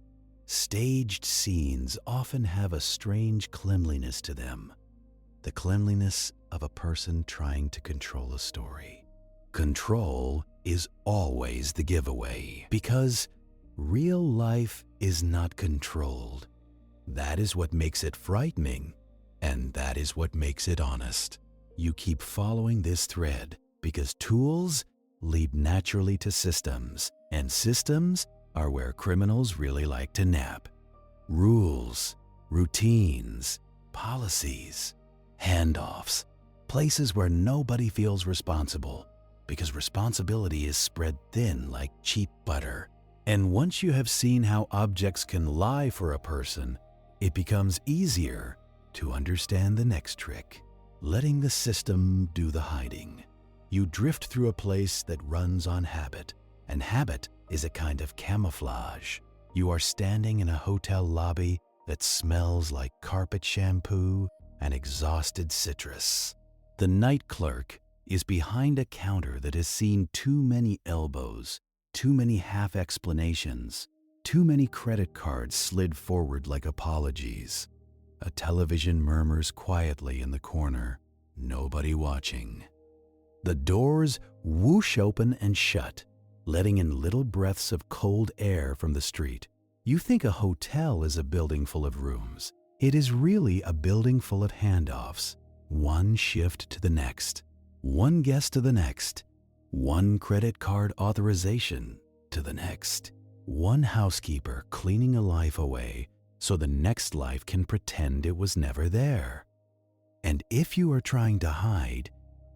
Staged scenes often have a strange cleanliness to them, the cleanliness of a person trying to control a story. Control is always the giveaway, because real life is not controlled. That is what makes it frightening, and that is what makes it honest. You keep following this thread because tools lead naturally to systems, and systems are where criminals really like to nap. Rules, routines, policies, handoffs, places where nobody feels responsible, because responsibility is spread thin like cheap butter. And once you have seen how objects can lie for a person, it becomes easier to understand the next trick, letting the system do the hiding. You drift through a place that runs on habit, and habit is a kind of camouflage. You are standing in a hotel lobby that smells like carpet shampoo and exhausted citrus. The night clerk is behind a counter that has seen too many elbows, too many half explanations, too many credit cards slid forward like apologies. A television murmurs quietly in the corner, nobody watching. The doors whoosh open and shut, letting in little breaths of cold air from the street. You think a hotel is a building full of rooms. It is really a building full of handoffs, one shift to the next, one guest to the next, one credit card authorization to the next, one housekeeper cleaning a life away so the next life can pretend it was never there. And if you are trying to hide,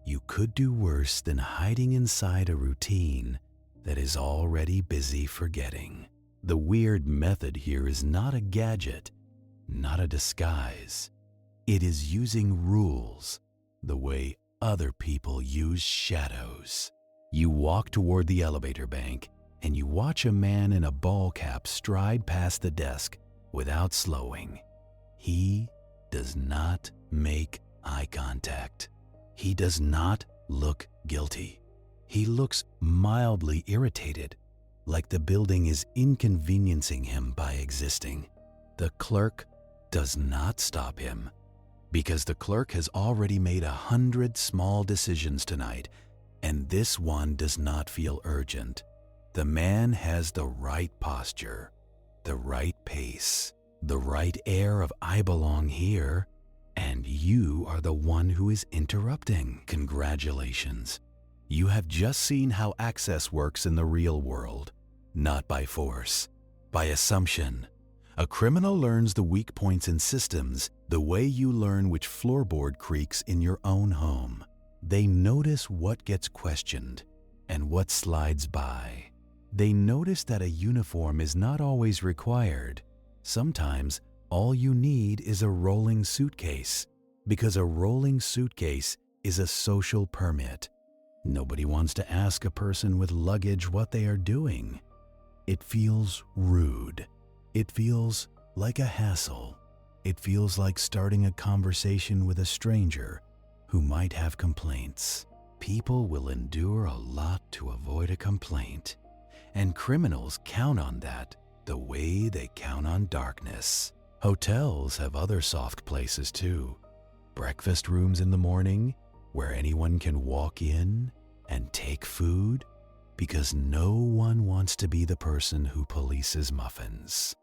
you could do worse than hiding inside a routine that is already busy forgetting. The weird method here is not a gadget, not a disguise. It is using rules the way other people use shadows. You walk toward the elevator bank and you watch a man in a ball cap stride past the desk without slowing. He does not make eye contact. He does not look guilty. He looks mildly irritated, like the building is inconveniencing him by existing. The clerk does not stop him, because the clerk has already made 100 small decisions tonight, and this one does not feel urgent. The man has the right posture, the right pace, the right air of "I belong here," and you are the one who is interrupting. Congratulations. You have just seen how access works in the real world, not by force, by assumption. A criminal learns the weak points in systems the way you learn which floorboard creaks in your own home. They notice what gets questioned and what slides by. They notice that a uniform is not always required. Sometimes all you need is a rolling suitcase. Because a rolling suitcase is a social permit. Nobody wants to ask a person with luggage what they are doing. It feels rude. It feels like a hassle. It feels like starting a conversation with a stranger who might have complaints. People will endure a lot to avoid a complaint, and criminals count on that the way they count on darkness. Hotels have other soft places too. Breakfast rooms in the morning where anyone can walk in and take food because no one wants to be the person who polices muffins.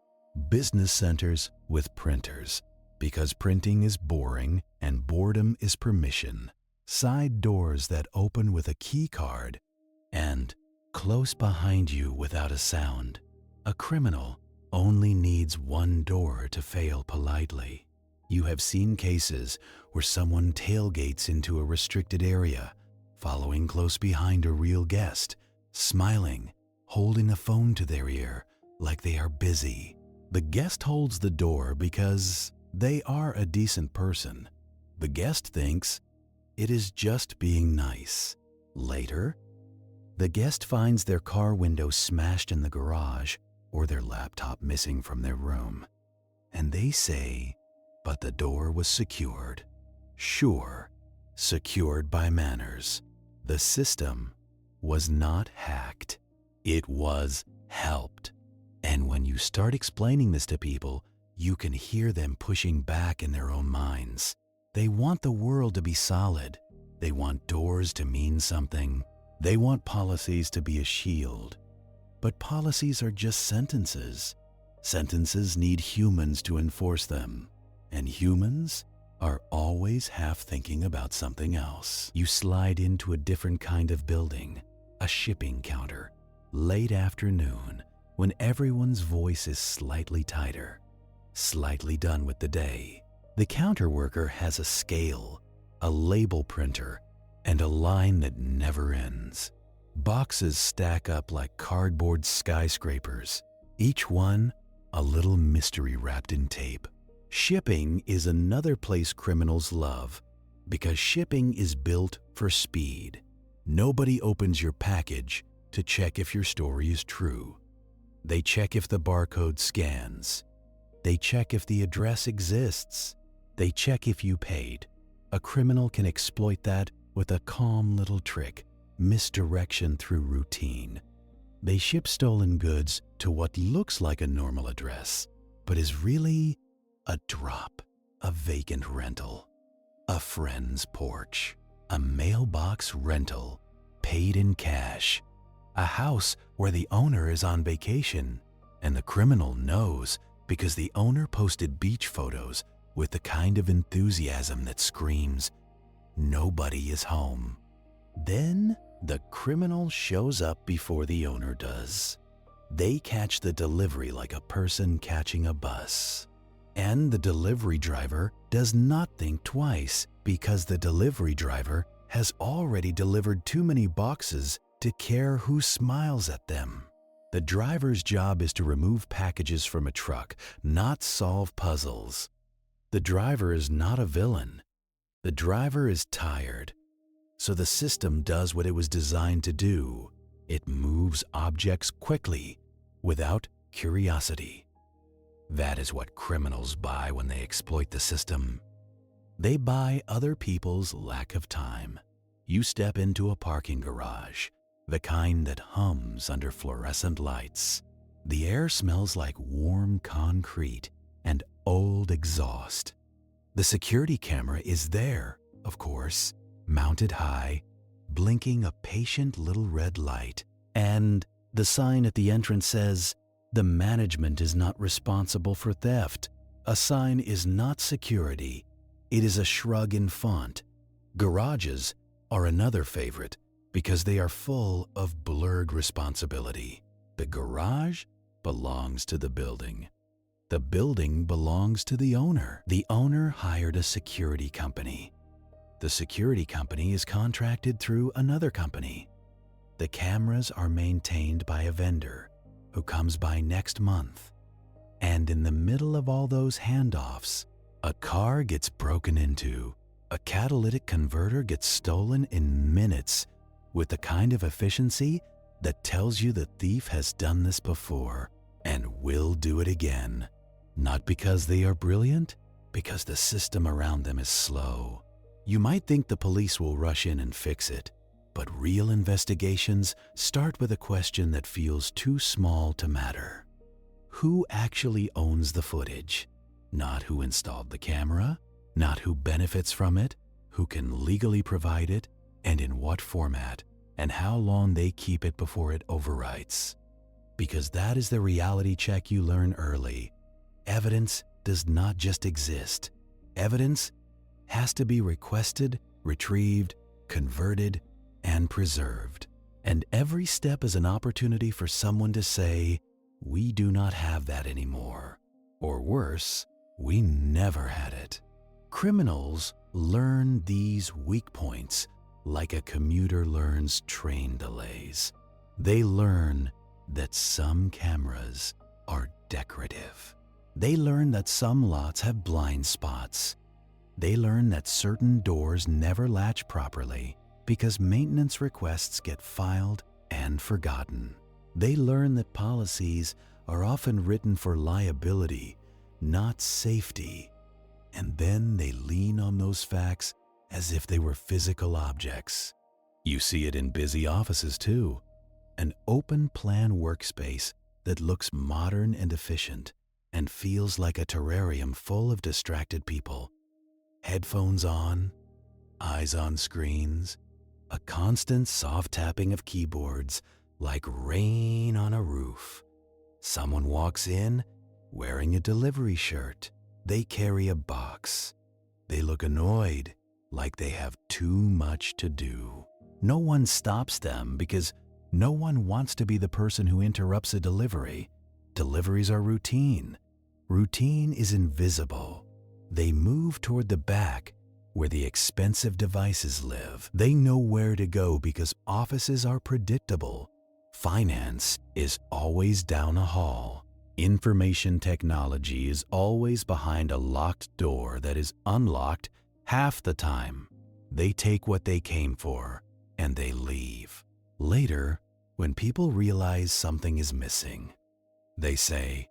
Business centers with printers because printing is boring and boredom is permission. Side doors that open with a key card and close behind you without a sound. A criminal only needs one door to fail politely. You have seen cases where someone tailgates into a restricted area, following close behind a real guest, smiling, holding a phone to their ear like they are busy. The guest holds the door because they are a decent person. The guest thinks it is just being nice. Later, the guest finds their car window smashed in the garage or their laptop missing from their room. And they say, but the door was secured. Sure, secured by manners. The system was not hacked. It was helped. And when you start explaining this to people, you can hear them pushing back in their own minds. They want the world to be solid. They want doors to mean something. They want policies to be a shield. But policies are just sentences. Sentences need humans to enforce them. And humans are always half thinking about something else. You slide into a different kind of building, a shipping counter, late afternoon, when everyone's voice is slightly tighter, slightly done with the day. The counter worker has a scale, a label printer, and a line that never ends. Boxes stack up like cardboard skyscrapers, each one a little mystery wrapped in tape. Shipping is another place criminals love because shipping is built for speed. Nobody opens your package to check if your story is true. They check if the barcode scans. They check if the address exists. They check if you paid. A criminal can exploit that with a calm little trick, misdirection through routine. They ship stolen goods to what looks like a normal address, but is really a drop, a vacant rental, a friend's porch, a mailbox rental, paid in cash, a house where the owner is on vacation, and the criminal knows because the owner posted beach photos with the kind of enthusiasm that screams, "Nobody is home." Then the criminal shows up before the owner does. They catch the delivery like a person catching a bus. And the delivery driver does not think twice because the delivery driver has already delivered too many boxes to care who smiles at them. The driver's job is to remove packages from a truck, not solve puzzles. The driver is not a villain. The driver is tired. So the system does what it was designed to do. It moves objects quickly, without curiosity. That is what criminals buy when they exploit the system. They buy other people's lack of time. You step into a parking garage, the kind that hums under fluorescent lights. The air smells like warm concrete and old exhaust. The security camera is there, of course, mounted high, blinking a patient little red light. And the sign at the entrance says, "The management is not responsible for theft." A sign is not security. It is a shrug in font. Garages are another favorite because they are full of blurred responsibility. The garage belongs to the building. The building belongs to the owner. The owner hired a security company. The security company is contracted through another company. The cameras are maintained by a vendor who comes by next month. And in the middle of all those handoffs, A car gets broken into. A catalytic converter gets stolen in minutes with the kind of efficiency that tells you the thief has done this before and will do it again. Not because they are brilliant, because the system around them is slow. You might think the police will rush in and fix it, but real investigations start with a question that feels too small to matter. Who actually owns the footage? Not who installed the camera, not who benefits from it, who can legally provide it, and in what format, and how long they keep it before it overwrites. Because that is the reality check you learn early. Evidence does not just exist. Evidence has to be requested, retrieved, converted, and preserved. And every step is an opportunity for someone to say, we do not have that anymore. Or worse, we never had it. Criminals learn these weak points like a commuter learns train delays. They learn that some cameras are decorative. They learn that some lots have blind spots. They learn that certain doors never latch properly because maintenance requests get filed and forgotten. They learn that policies are often written for liability, not safety. And then they lean on those facts as if they were physical objects. You see it in busy offices too. An open plan workspace that looks modern and efficient and feels like a terrarium full of distracted people. Headphones on, eyes on screens, a constant soft tapping of keyboards like rain on a roof. Someone walks in wearing a delivery shirt. They carry a box. They look annoyed, like they have too much to do. No one stops them because no one wants to be the person who interrupts a delivery. Deliveries are routine. Routine is invisible. They move toward the back where the expensive devices live. They know where to go because offices are predictable. Finance is always down a hall. Information technology is always behind a locked door that is unlocked half the time. They take what they came for and they leave. Later, when people realize something is missing, they say,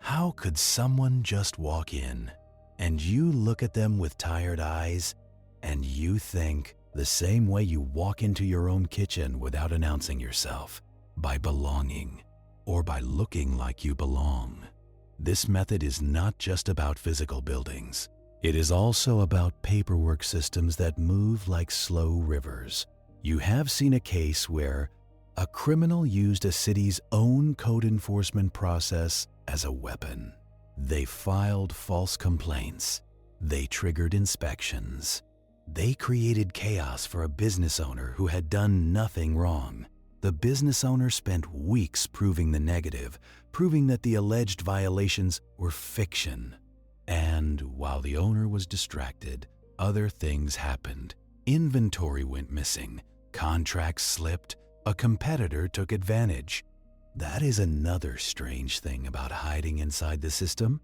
"How could someone just walk in?" And you look at them with tired eyes and you think the same way you walk into your own kitchen without announcing yourself, by belonging or by looking like you belong. This method is not just about physical buildings. It is also about paperwork systems that move like slow rivers. You have seen a case where a criminal used a city's own code enforcement process as a weapon. They filed false complaints. They triggered inspections. They created chaos for a business owner who had done nothing wrong. The business owner spent weeks proving the negative, proving that the alleged violations were fiction. And while the owner was distracted, other things happened. Inventory went missing, contracts slipped, a competitor took advantage. That is another strange thing about hiding inside the system.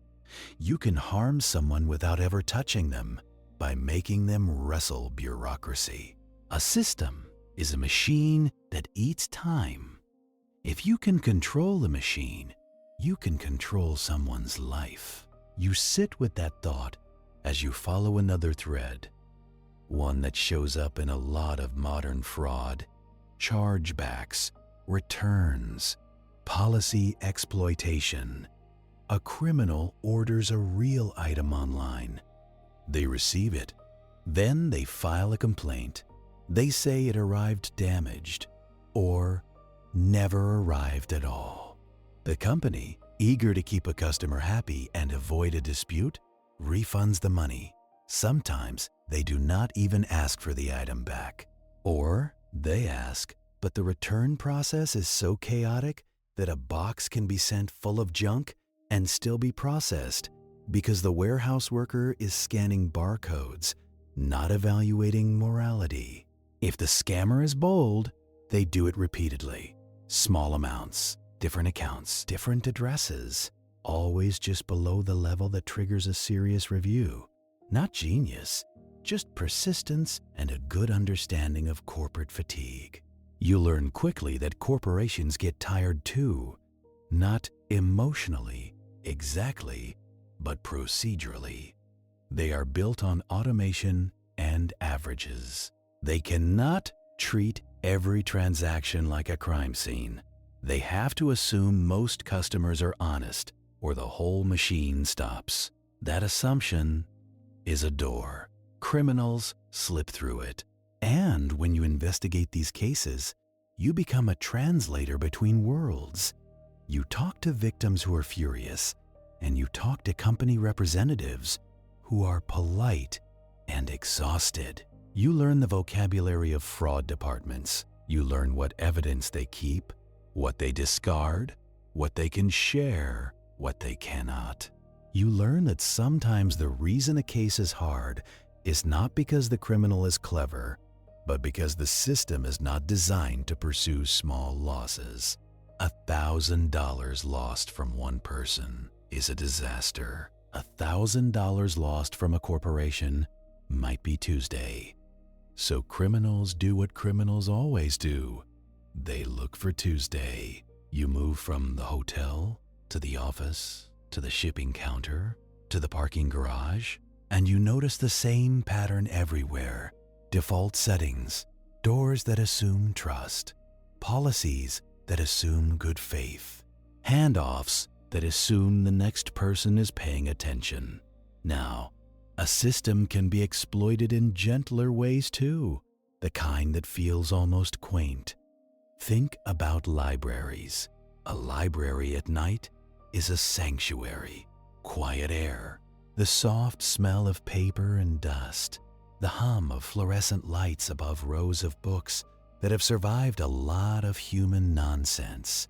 You can harm someone without ever touching them by making them wrestle bureaucracy. A system is a machine that eats time. If you can control the machine, you can control someone's life. You sit with that thought as you follow another thread, one that shows up in a lot of modern fraud, chargebacks, returns, policy exploitation. A criminal orders a real item online. They receive it. Then they file a complaint. They say it arrived damaged or never arrived at all. The company, eager to keep a customer happy and avoid a dispute, refunds the money. Sometimes they do not even ask for the item back. Or they ask, but the return process is so chaotic that a box can be sent full of junk and still be processed because the warehouse worker is scanning barcodes, not evaluating morality. If the scammer is bold, they do it repeatedly. Small amounts, different accounts, different addresses, always just below the level that triggers a serious review. Not genius, just persistence and a good understanding of corporate fatigue. You learn quickly that corporations get tired too, not emotionally, exactly, but procedurally. They are built on automation and averages. They cannot treat every transaction like a crime scene. They have to assume most customers are honest, or the whole machine stops. That assumption is a door. Criminals slip through it. And when you investigate these cases, you become a translator between worlds. You talk to victims who are furious, and you talk to company representatives who are polite and exhausted. You learn the vocabulary of fraud departments. You learn what evidence they keep, what they discard, what they can share, what they cannot. You learn that sometimes the reason a case is hard is not because the criminal is clever, but because the system is not designed to pursue small losses. $1,000 lost from one person is a disaster. $1,000 lost from a corporation might be Tuesday. So criminals do what criminals always do. They look for Tuesday. You move from the hotel to the office, to the shipping counter, to the parking garage, and you notice the same pattern everywhere. Default settings, doors that assume trust, policies that assume good faith, handoffs that assume the next person is paying attention. Now, a system can be exploited in gentler ways too, the kind that feels almost quaint. Think about libraries. A library at night is a sanctuary, quiet air, the soft smell of paper and dust, the hum of fluorescent lights above rows of books that have survived a lot of human nonsense.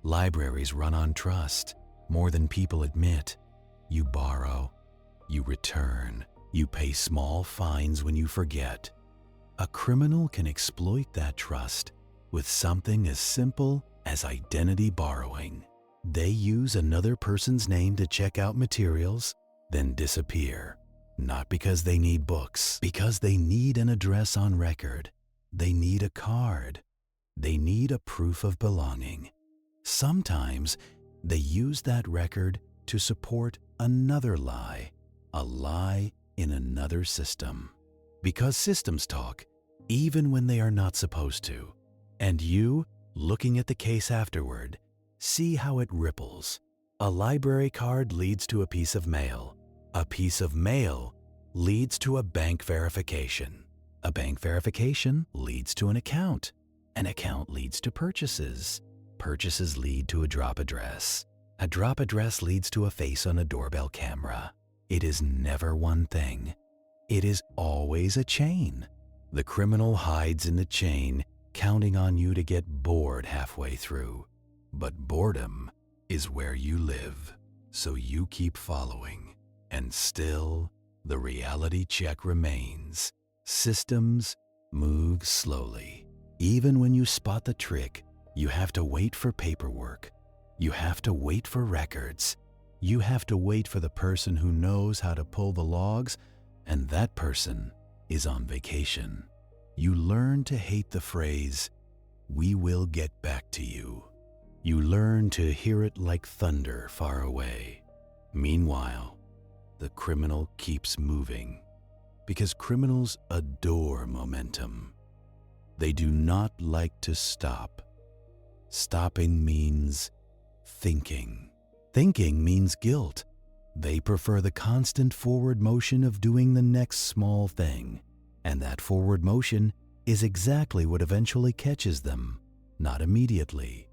Libraries run on trust, more than people admit. You borrow, you return, you pay small fines when you forget. A criminal can exploit that trust with something as simple as identity borrowing. They use another person's name to check out materials, then disappear. Not because they need books, because they need an address on record. They need a card. They need a proof of belonging. Sometimes they use that record to support another lie, a lie in another system. Because systems talk, even when they are not supposed to. And you, looking at the case afterward, see how it ripples. A library card leads to a piece of mail. A piece of mail leads to a bank verification. A bank verification leads to an account. An account leads to purchases. Purchases lead to a drop address. A drop address leads to a face on a doorbell camera. It is never one thing. It is always a chain. The criminal hides in the chain, counting on you to get bored halfway through. But boredom is where you live, so you keep following. And still, the reality check remains. Systems move slowly. Even when you spot the trick, you have to wait for paperwork. You have to wait for records. You have to wait for the person who knows how to pull the logs, and that person is on vacation. You learn to hate the phrase, "We will get back to you." You learn to hear it like thunder far away. Meanwhile, the criminal keeps moving, because criminals adore momentum. They do not like to stop. Stopping means thinking. Thinking means guilt. They prefer the constant forward motion of doing the next small thing. And that forward motion is exactly what eventually catches them. Not immediately.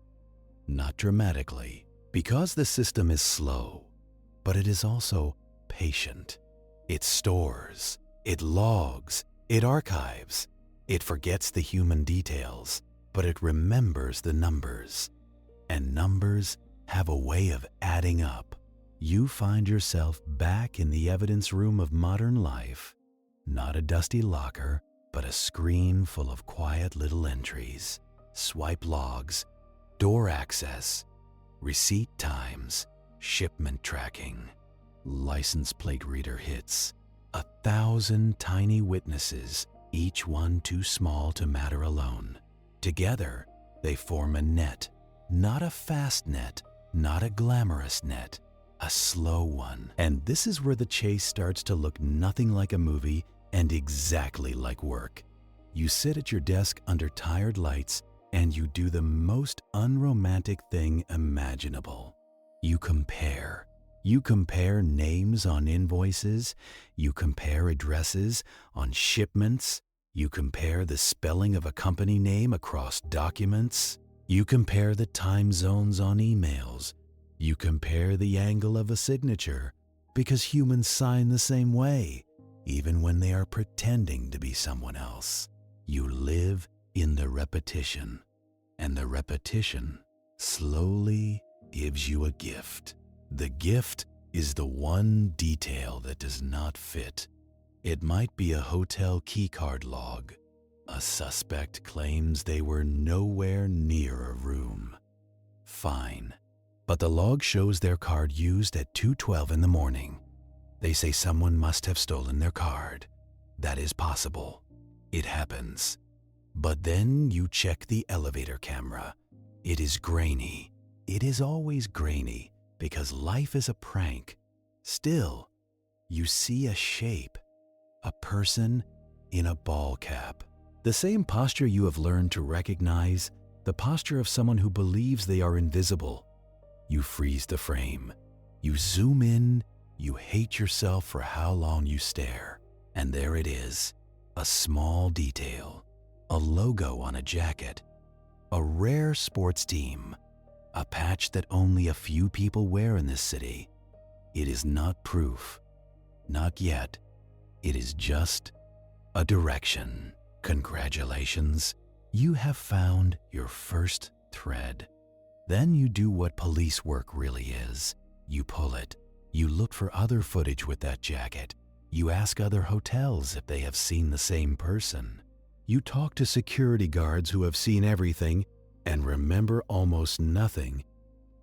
Not dramatically. Because the system is slow, but it is also patient. It stores. It logs. It archives. It forgets the human details, but it remembers the numbers. And numbers have a way of adding up. You find yourself back in the evidence room of modern life. Not a dusty locker, but a screen full of quiet little entries. Swipe logs, door access, receipt times, shipment tracking, license plate reader hits, 1,000 tiny witnesses, each one too small to matter alone. Together, they form a net, not a fast net, not a glamorous net, a slow one. And this is where the chase starts to look nothing like a movie and exactly like work. You sit at your desk under tired lights and you do the most unromantic thing imaginable. You compare. You compare names on invoices, you compare addresses on shipments, you compare the spelling of a company name across documents, you compare the time zones on emails, you compare the angle of a signature, because humans sign the same way, even when they are pretending to be someone else. You live in the repetition, and the repetition slowly gives you a gift. The gift is the one detail that does not fit. It might be a hotel keycard log. A suspect claims they were nowhere near a room. Fine. But the log shows their card used at 2:12 in the morning. They say someone must have stolen their card. That is possible. It happens. But then you check the elevator camera. It is grainy. It is always grainy because life is a prank. Still, you see a shape, a person in a ball cap. The same posture you have learned to recognize, the posture of someone who believes they are invisible. You freeze the frame. You zoom in. You hate yourself for how long you stare. And there it is, a small detail, a logo on a jacket, a rare sports team, a patch that only a few people wear in this city. It is not proof. Not yet. It is just a direction. Congratulations. You have found your first thread. Then you do what police work really is. You pull it. You look for other footage with that jacket. You ask other hotels if they have seen the same person. You talk to security guards who have seen everything and remember almost nothing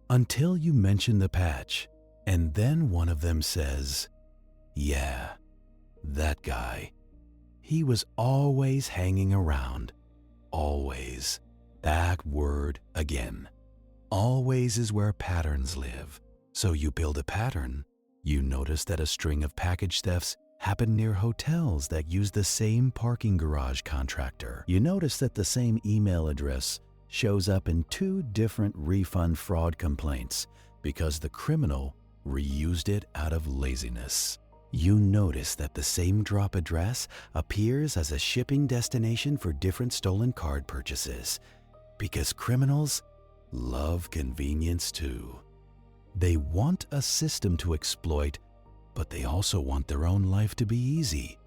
until you mention the patch. And then one of them says, "Yeah, that guy. He was always hanging around. Always." That word again. Always is where patterns live. So you build a pattern. You notice that a string of package thefts happen near hotels that use the same parking garage contractor. You notice that the same email address shows up in 2 different refund fraud complaints because the criminal reused it out of laziness. You notice that the same drop address appears as a shipping destination for different stolen card purchases because criminals love convenience too. They want a system to exploit, but they also want their own life to be easy.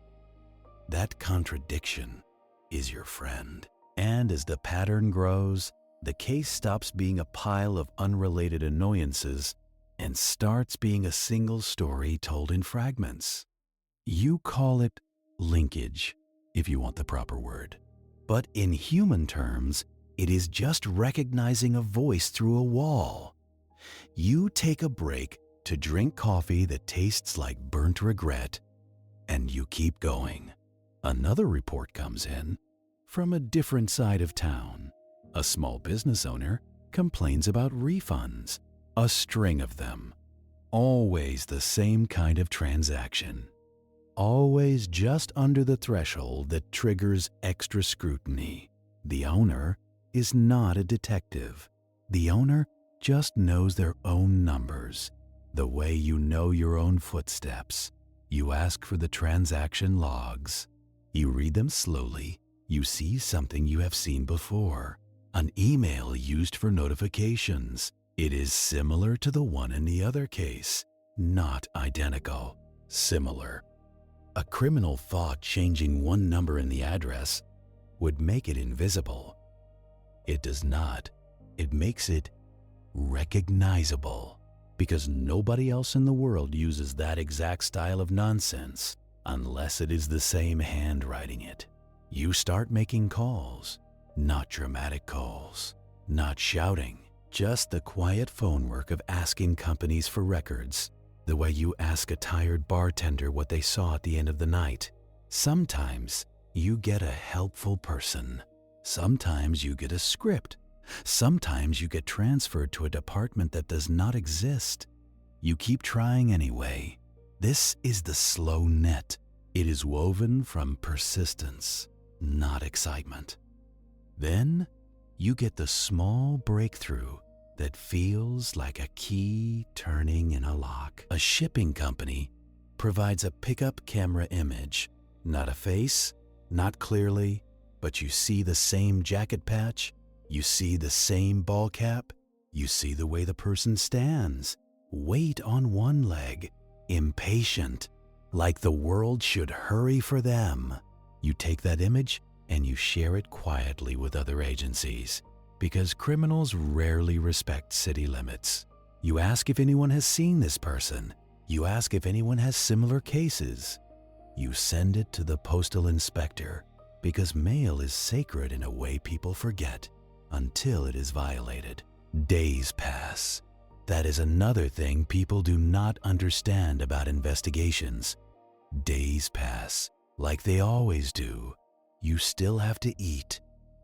That contradiction is your friend. And as the pattern grows, the case stops being a pile of unrelated annoyances and starts being a single story told in fragments. You call it linkage, if you want the proper word. But in human terms, it is just recognizing a voice through a wall. You take a break to drink coffee that tastes like burnt regret, and you keep going. Another report comes in from a different side of town. A small business owner complains about refunds, a string of them. Always the same kind of transaction. Always just under the threshold that triggers extra scrutiny. The owner is not a detective. The owner just knows their own numbers, the way you know your own footsteps. You ask for the transaction logs. You read them slowly. You see something you have seen before, an email used for notifications. It is similar to the one in the other case, not identical, similar. A criminal thought changing one number in the address would make it invisible. It does not. It makes it recognizable, because nobody else in the world uses that exact style of nonsense unless it is the same hand writing it. You start making calls, not dramatic calls, not shouting, Just the quiet phone work of asking companies for records, the way you ask a tired bartender what they saw at the end of the night. Sometimes you get a helpful person. Sometimes you get a script. Sometimes you get transferred to a department that does not exist. You keep trying anyway. This is the slow net. It is woven from persistence, not excitement. Then you get the small breakthrough that feels like a key turning in a lock. A shipping company provides a pickup camera image, not a face, not clearly, but you see the same jacket patch, you see the same ball cap, you see the way the person stands, weight on one leg, impatient, like the world should hurry for them. You take that image and you share it quietly with other agencies, because criminals rarely respect city limits. You ask if anyone has seen this person. You ask if anyone has similar cases. You send it to the postal inspector, because mail is sacred in a way people forget until it is violated. Days pass. That is another thing people do not understand about investigations. Days pass, like they always do. You still have to eat.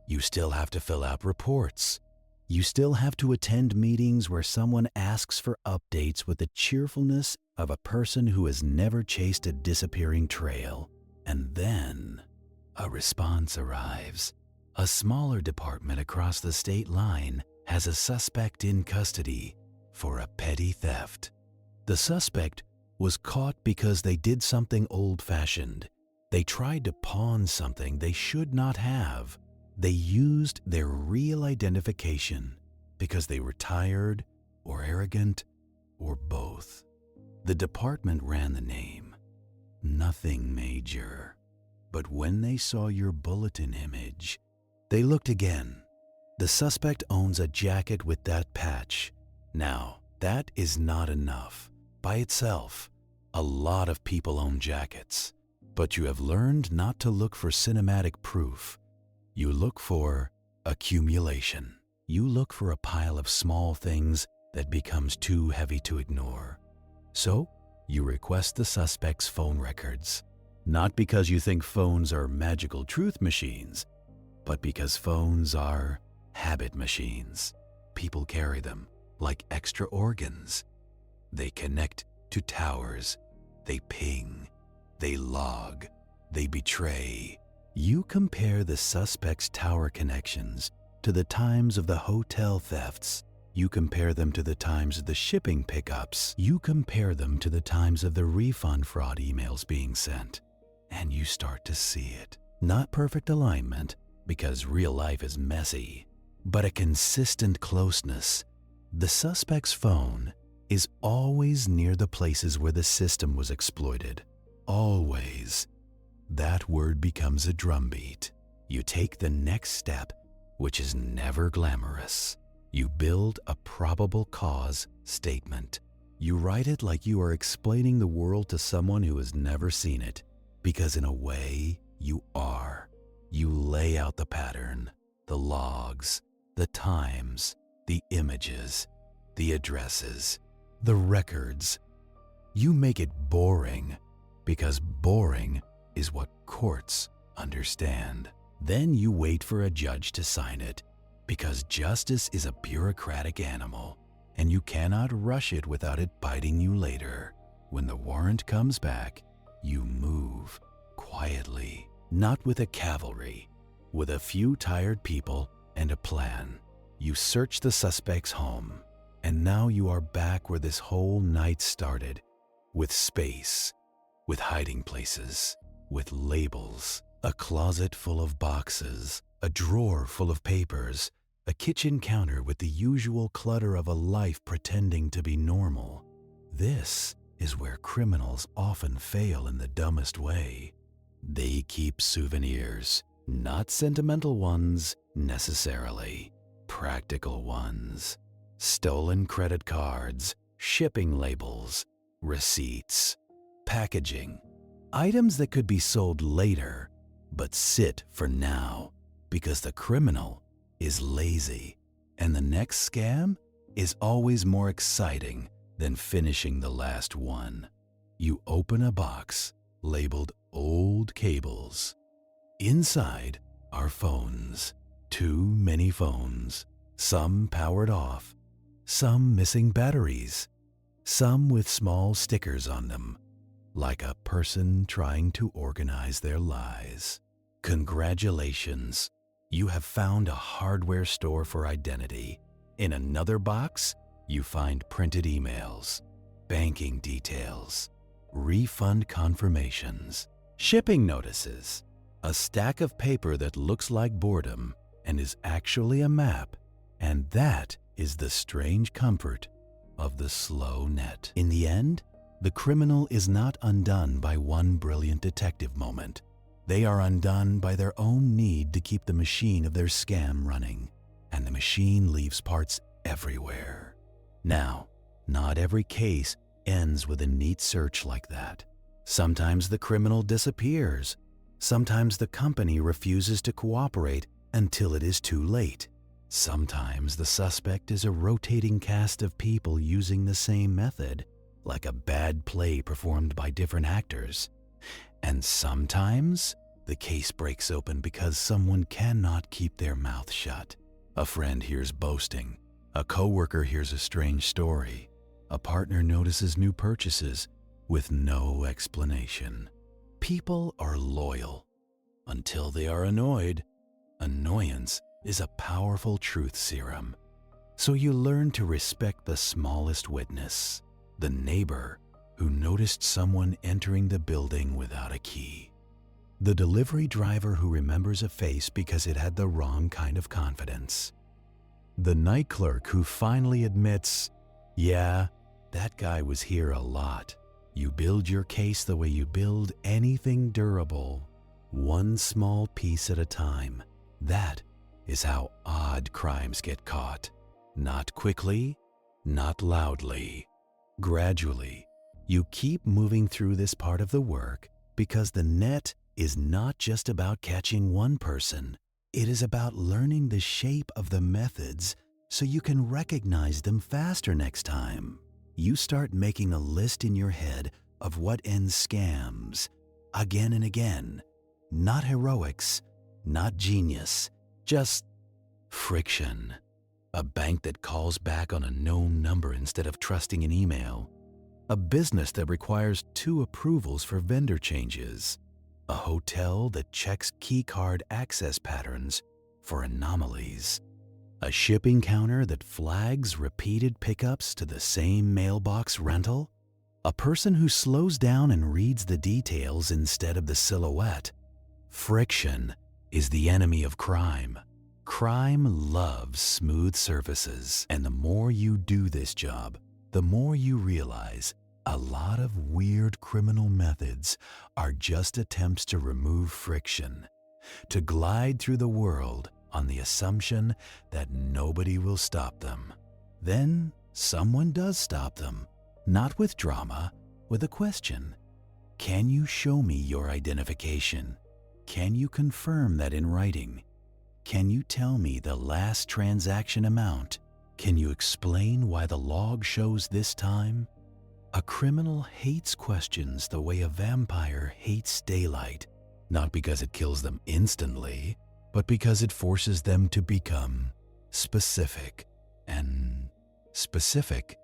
You still have to fill out reports. You still have to attend meetings where someone asks for updates with the cheerfulness of a person who has never chased a disappearing trail. And then a response arrives. A smaller department across the state line has a suspect in custody for a petty theft. The suspect was caught because they did something old-fashioned. They tried to pawn something they should not have. They used their real identification because they were tired or arrogant or both. The department ran the name. Nothing major. But when they saw your bulletin image, they looked again. The suspect owns a jacket with that patch. Now, that is not enough. By itself, a lot of people own jackets. But you have learned not to look for cinematic proof. You look for accumulation. You look for a pile of small things that becomes too heavy to ignore. So, you request the suspect's phone records. Not because you think phones are magical truth machines, but because phones are habit machines. People carry them like extra organs. They connect to towers. They ping. They log. They betray. You compare the suspect's tower connections to the times of the hotel thefts. You compare them to the times of the shipping pickups. You compare them to the times of the refund fraud emails being sent. And you start to see it. Not perfect alignment, because real life is messy, but a consistent closeness. The suspect's phone is always near the places where the system was exploited. Always. That word becomes a drumbeat. You take the next step, which is never glamorous. You build a probable cause statement. You write it like you are explaining the world to someone who has never seen it, because in a way, you are. You lay out the pattern, the logs, the times, the images, the addresses, the records. You make it boring, because boring is what courts understand. Then you wait for a judge to sign it, because justice is a bureaucratic animal, and you cannot rush it without it biting you later. When the warrant comes back, you move quietly, not with a cavalry, with a few tired people and a plan. You search the suspect's home, and now you are back where this whole night started, with space, with hiding places, with labels, a closet full of boxes, a drawer full of papers, a kitchen counter with the usual clutter of a life pretending to be normal. This is where criminals often fail in the dumbest way. They keep souvenirs, not sentimental ones necessarily, practical ones. Stolen credit cards, shipping labels, receipts, packaging. Items that could be sold later, but sit for now, because the criminal is lazy. And the next scam is always more exciting than finishing the last one. You open a box labeled old cables. Inside are phones, too many phones, some powered off, some missing batteries, some with small stickers on them, like a person trying to organize their lies. Congratulations, you have found a hardware store for identity. In another box, you find printed emails, banking details, refund confirmations, shipping notices, a stack of paper that looks like boredom and is actually a map, and that is the strange comfort of the slow net. In the end, the criminal is not undone by one brilliant detective moment. They are undone by their own need to keep the machine of their scam running, and the machine leaves parts everywhere. Now, not every case ends with a neat search like that. Sometimes the criminal disappears. Sometimes the company refuses to cooperate until it is too late. Sometimes the suspect is a rotating cast of people using the same method, like a bad play performed by different actors. And sometimes the case breaks open because someone cannot keep their mouth shut. A friend hears boasting. A coworker hears a strange story. A partner notices new purchases with no explanation. People are loyal until they are annoyed. Annoyance is a powerful truth serum. So you learn to respect the smallest witness, the neighbor who noticed someone entering the building without a key, the delivery driver who remembers a face because it had the wrong kind of confidence, the night clerk who finally admits, yeah, that guy was here a lot. You build your case the way you build anything durable, one small piece at a time. That is how odd crimes get caught. Not quickly, not loudly. Gradually, you keep moving through this part of the work because the net is not just about catching one person. It is about learning the shape of the methods so you can recognize them faster next time. You start making a list in your head of what ends scams again and again. Not heroics, not genius, just friction. A bank that calls back on a known number instead of trusting an email. A business that requires 2 approvals for vendor changes. A hotel that checks keycard access patterns for anomalies. A shipping counter that flags repeated pickups to the same mailbox rental. A person who slows down and reads the details instead of the silhouette. Friction is the enemy of crime. Crime loves smooth surfaces, and the more you do this job, the more you realize a lot of weird criminal methods are just attempts to remove friction, to glide through the world on the assumption that nobody will stop them. Then someone does stop them, not with drama, with a question. Can you show me your identification? Can you confirm that in writing? Can you tell me the last transaction amount? Can you explain why the log shows this time? A criminal hates questions the way a vampire hates daylight, not because it kills them instantly, but because it forces them to become specific. And specific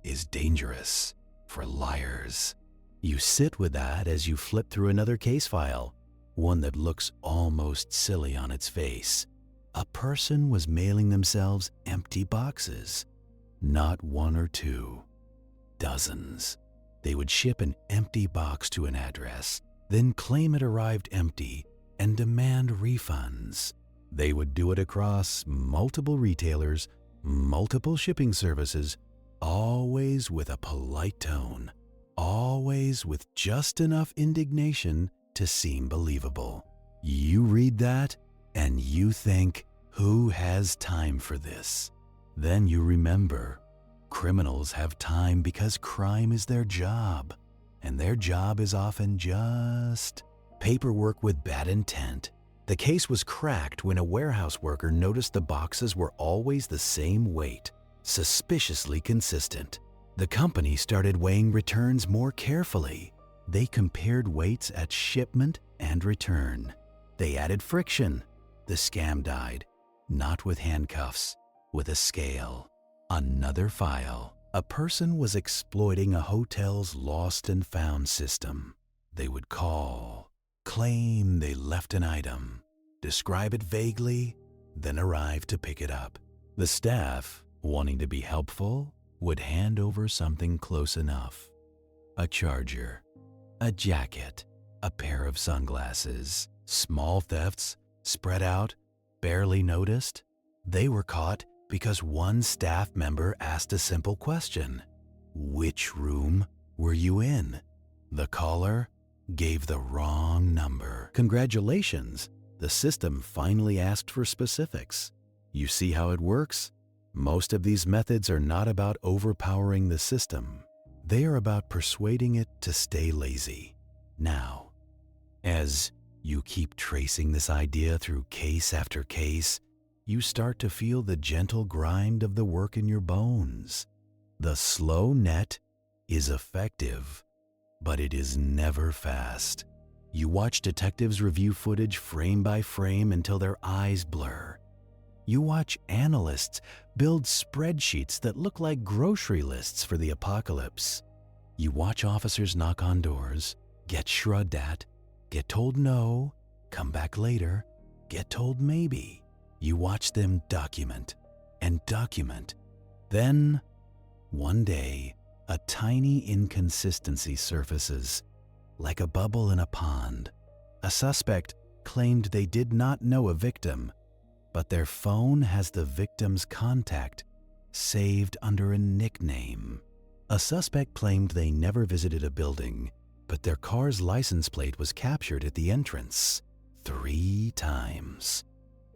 is dangerous for liars. You sit with that as you flip through another case file, one that looks almost silly on its face. A person was mailing themselves empty boxes. Not 1 or 2. Dozens. They would ship an empty box to an address, then claim it arrived empty and demand refunds. They would do it across multiple retailers, multiple shipping services, always with a polite tone, always with just enough indignation to seem believable. You read that and you think, who has time for this? Then you remember, criminals have time because crime is their job, and their job is often just paperwork with bad intent, The case was cracked when a warehouse worker noticed the boxes were always the same weight, suspiciously consistent. The company started weighing returns more carefully. They compared weights at shipment and return. They added friction. The scam died, not with handcuffs, with a scale. Another file. A person was exploiting a hotel's lost and found system. They would call, claim they left an item, describe it vaguely, then arrive to pick it up. The staff, wanting to be helpful, would hand over something close enough. A charger, a jacket, a pair of sunglasses. Small thefts, spread out, barely noticed. They were caught because one staff member asked a simple question. Which room were you in? The caller gave the wrong number. Congratulations, the system finally asked for specifics. You see how it works? Most of these methods are not about overpowering the system. They are about persuading it to stay lazy. Now, as you keep tracing this idea through case after case, you start to feel the gentle grind of the work in your bones. The slow net is effective, but it is never fast. You watch detectives review footage frame by frame until their eyes blur. You watch analysts build spreadsheets that look like grocery lists for the apocalypse. You watch officers knock on doors, get shrugged at, get told no, come back later, get told maybe. You watch them document and document. Then, one day, a tiny inconsistency surfaces, like a bubble in a pond. A suspect claimed they did not know a victim, but their phone has the victim's contact saved under a nickname. A suspect claimed they never visited a building, but their car's license plate was captured at the entrance 3 times.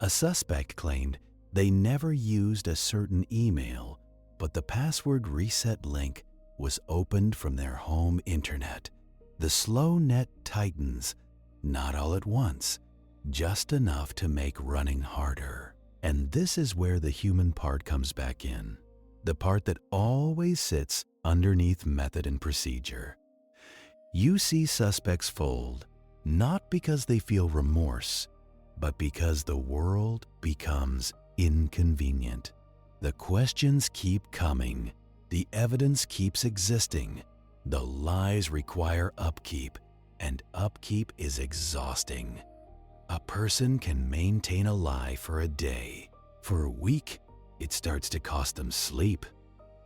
A suspect claimed they never used a certain email, but the password reset link was opened from their home internet. The slow net tightens, not all at once, just enough to make running harder. And this is where the human part comes back in, the part that always sits underneath method and procedure. You see suspects fold, not because they feel remorse, but because the world becomes inconvenient. The questions keep coming, the evidence keeps existing, the lies require upkeep, and upkeep is exhausting. A person can maintain a lie for a day. For a week, it starts to cost them sleep.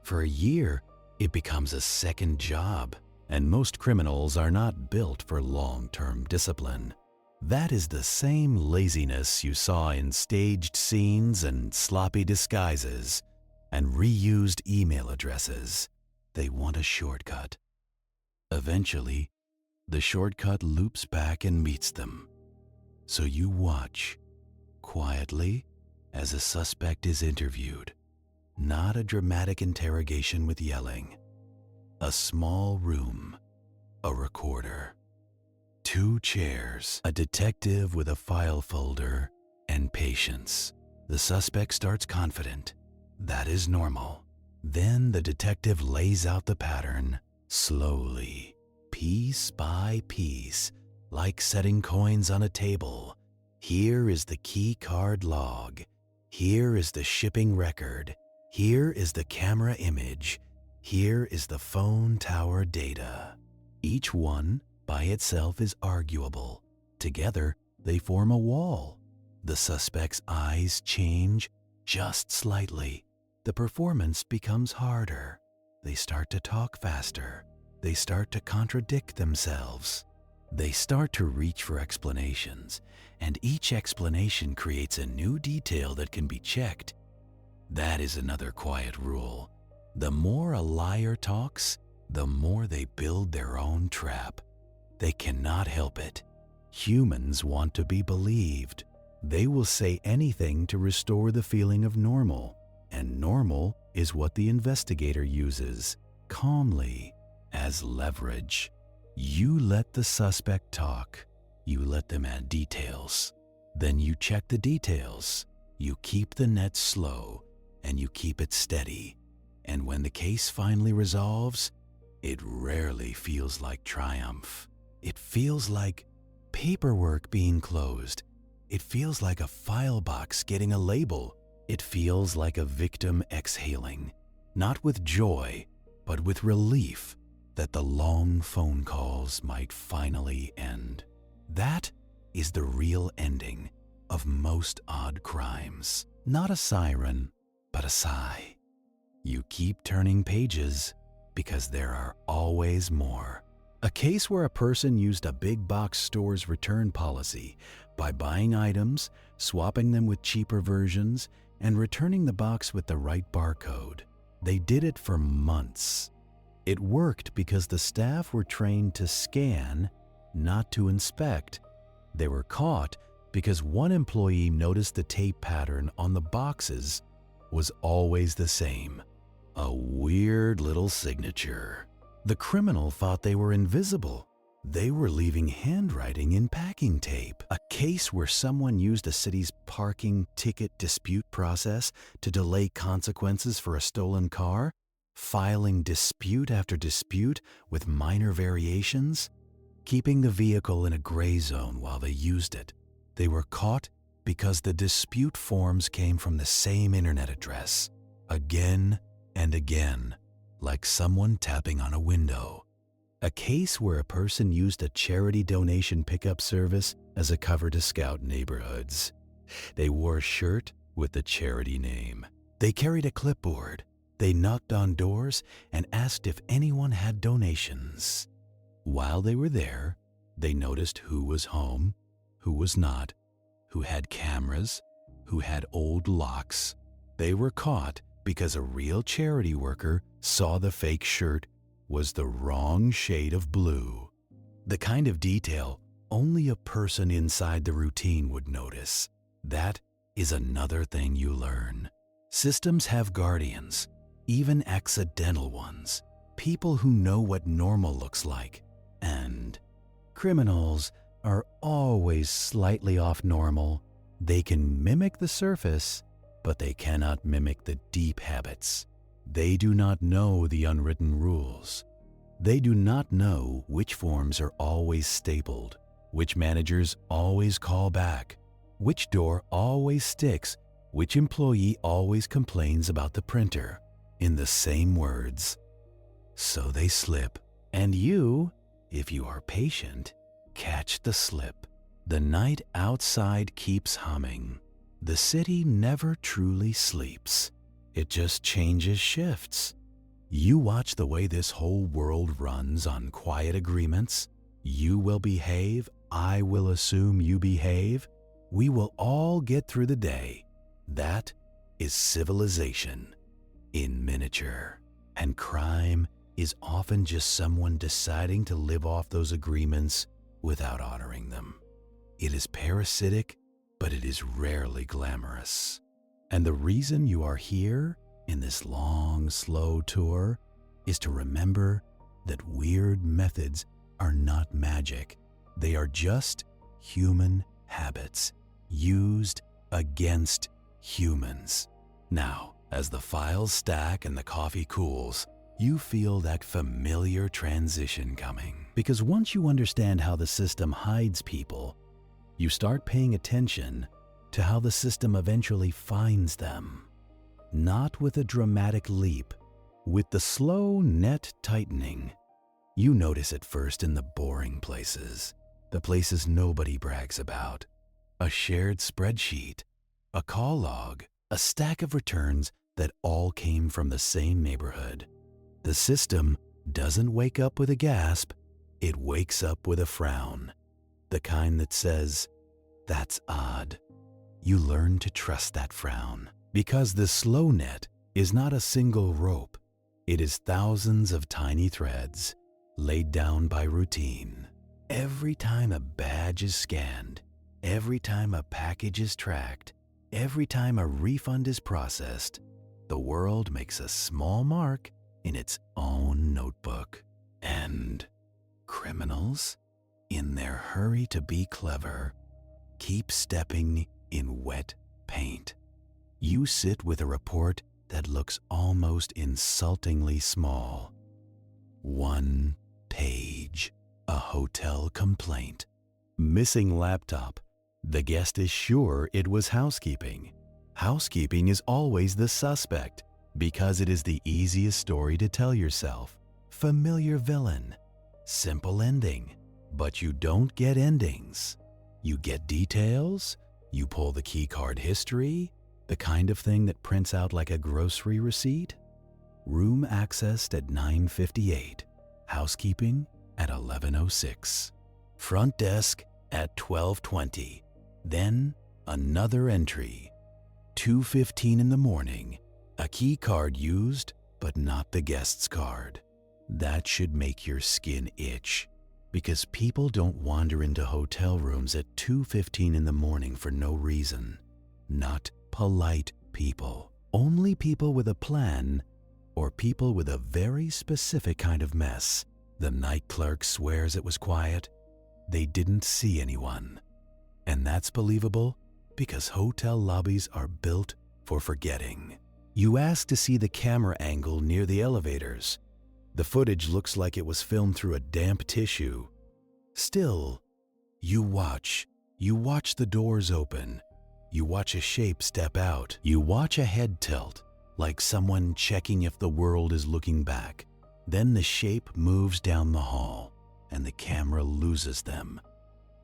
For a year, it becomes a second job. And most criminals are not built for long-term discipline. That is the same laziness you saw in staged scenes and sloppy disguises and reused email addresses. They want a shortcut. Eventually, the shortcut loops back and meets them. So you watch, quietly, as a suspect is interviewed. Not a dramatic interrogation with yelling. A small room, a recorder, 2 chairs, a detective with a file folder, and patience. The suspect starts confident. That is normal. Then the detective lays out the pattern, slowly, piece by piece, like setting coins on a table. Here is the key card log. Here is the shipping record. Here is the camera image. Here is the phone tower data. Each one by itself is arguable. Together, they form a wall. The suspect's eyes change just slightly. The performance becomes harder. They start to talk faster. They start to contradict themselves. They start to reach for explanations, and each explanation creates a new detail that can be checked. That is another quiet rule. The more a liar talks, the more they build their own trap. They cannot help it. Humans want to be believed. They will say anything to restore the feeling of normal, and normal is what the investigator uses, calmly, as leverage. You let the suspect talk. You let them add details. Then you check the details. You keep the net slow and you keep it steady. And when the case finally resolves, it rarely feels like triumph. It feels like paperwork being closed. It feels like a file box getting a label. It feels like a victim exhaling, not with joy, but with relief that the long phone calls might finally end. That is the real ending of most odd crimes. Not a siren, but a sigh. You keep turning pages because there are always more. A case where a person used a big box store's return policy by buying items, swapping them with cheaper versions, and returning the box with the right barcode. They did it for months. It worked because the staff were trained to scan, not to inspect. They were caught because one employee noticed the tape pattern on the boxes was always the same. A weird little signature. The criminal thought they were invisible. They were leaving handwriting in packing tape. A case where someone used a city's parking ticket dispute process to delay consequences for a stolen car, filing dispute after dispute with minor variations, keeping the vehicle in a gray zone while they used it. They were caught because the dispute forms came from the same internet address, again and again, like someone tapping on a window. A case where a person used a charity donation pickup service as a cover to scout neighborhoods. They wore a shirt with the charity name. They carried a clipboard. They knocked on doors and asked if anyone had donations. While they were there, they noticed who was home, who was not, who had cameras, who had old locks. They were caught because a real charity worker saw the fake shirt was the wrong shade of blue. The kind of detail only a person inside the routine would notice. That is another thing you learn. Systems have guardians, even accidental ones, people who know what normal looks like. And criminals are always slightly off normal. They can mimic the surface, but they cannot mimic the deep habits. They do not know the unwritten rules. They do not know which forms are always stapled, which managers always call back, which door always sticks, which employee always complains about the printer, in the same words. So they slip, and you, if you are patient, catch the slip. The night outside keeps humming. The city never truly sleeps. It just changes shifts. You watch the way this whole world runs on quiet agreements. You will behave, I will assume you behave. We will all get through the day. That is civilization in miniature. And crime is often just someone deciding to live off those agreements without honoring them. It is parasitic, but it is rarely glamorous. And the reason you are here in this long, slow tour is to remember that weird methods are not magic. They are just human habits used against humans. Now, as the files stack and the coffee cools, you feel that familiar transition coming. Because once you understand how the system hides people, you start paying attention to how the system eventually finds them. Not with a dramatic leap, with the slow net tightening. You notice it first in the boring places, the places nobody brags about. A shared spreadsheet, a call log, a stack of returns that all came from the same neighborhood. The system doesn't wake up with a gasp, it wakes up with a frown. The kind that says, "That's odd." You learn to trust that frown, because the slow net is not a single rope. It is thousands of tiny threads laid down by routine. Every time a badge is scanned, every time a package is tracked, every time a refund is processed, the world makes a small mark in its own notebook. And criminals, in their hurry to be clever, keep stepping in wet paint. You sit with a report that looks almost insultingly small. 1 page, a hotel complaint. Missing laptop. The guest is sure it was housekeeping. Housekeeping is always the suspect because it is the easiest story to tell yourself. Familiar villain. Simple ending. But you don't get endings. You get details. You pull the keycard history. The kind of thing that prints out like a grocery receipt. Room accessed at 9:58. Housekeeping at 11:06. Front desk at 12:20. Then another entry. 2:15 in the morning. A key card used, but not the guest's card. That should make your skin itch, because people don't wander into hotel rooms at 2:15 in the morning for no reason. Not polite people. Only people with a plan, or people with a very specific kind of mess. The night clerk swears it was quiet. They didn't see anyone. And that's believable because hotel lobbies are built for forgetting. You ask to see the camera angle near the elevators. The footage looks like it was filmed through a damp tissue. Still, you watch. You watch the doors open. You watch a shape step out. You watch a head tilt, like someone checking if the world is looking back. Then the shape moves down the hall, and the camera loses them.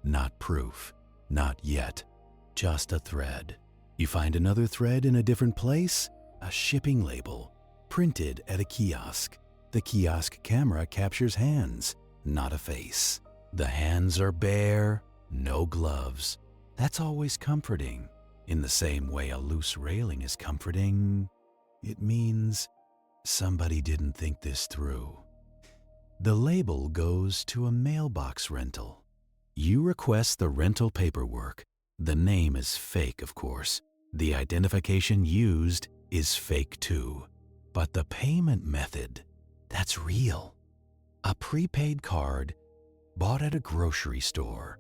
Not proof. Not yet. Just a thread. You find another thread in a different place? A shipping label, printed at a kiosk. The kiosk camera captures hands, not a face. The hands are bare, no gloves. That's always comforting. In the same way a loose railing is comforting, it means somebody didn't think this through. The label goes to a mailbox rental. You request the rental paperwork. The name is fake, of course. The identification used is fake too. But the payment method, that's real. A prepaid card bought at a grocery store,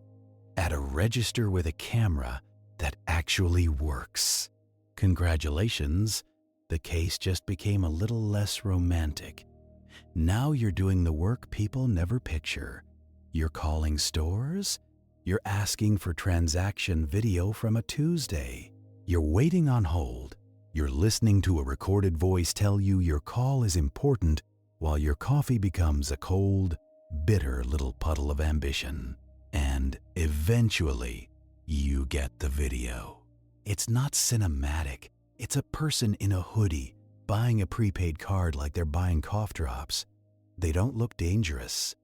at a register with a camera that actually works. Congratulations, the case just became a little less romantic. Now you're doing the work people never picture. You're calling stores. You're asking for transaction video from a Tuesday. You're waiting on hold. You're listening to a recorded voice tell you your call is important while your coffee becomes a cold, bitter little puddle of ambition. And eventually, you get the video. It's not cinematic. It's a person in a hoodie buying a prepaid card like they're buying cough drops. They don't look dangerous.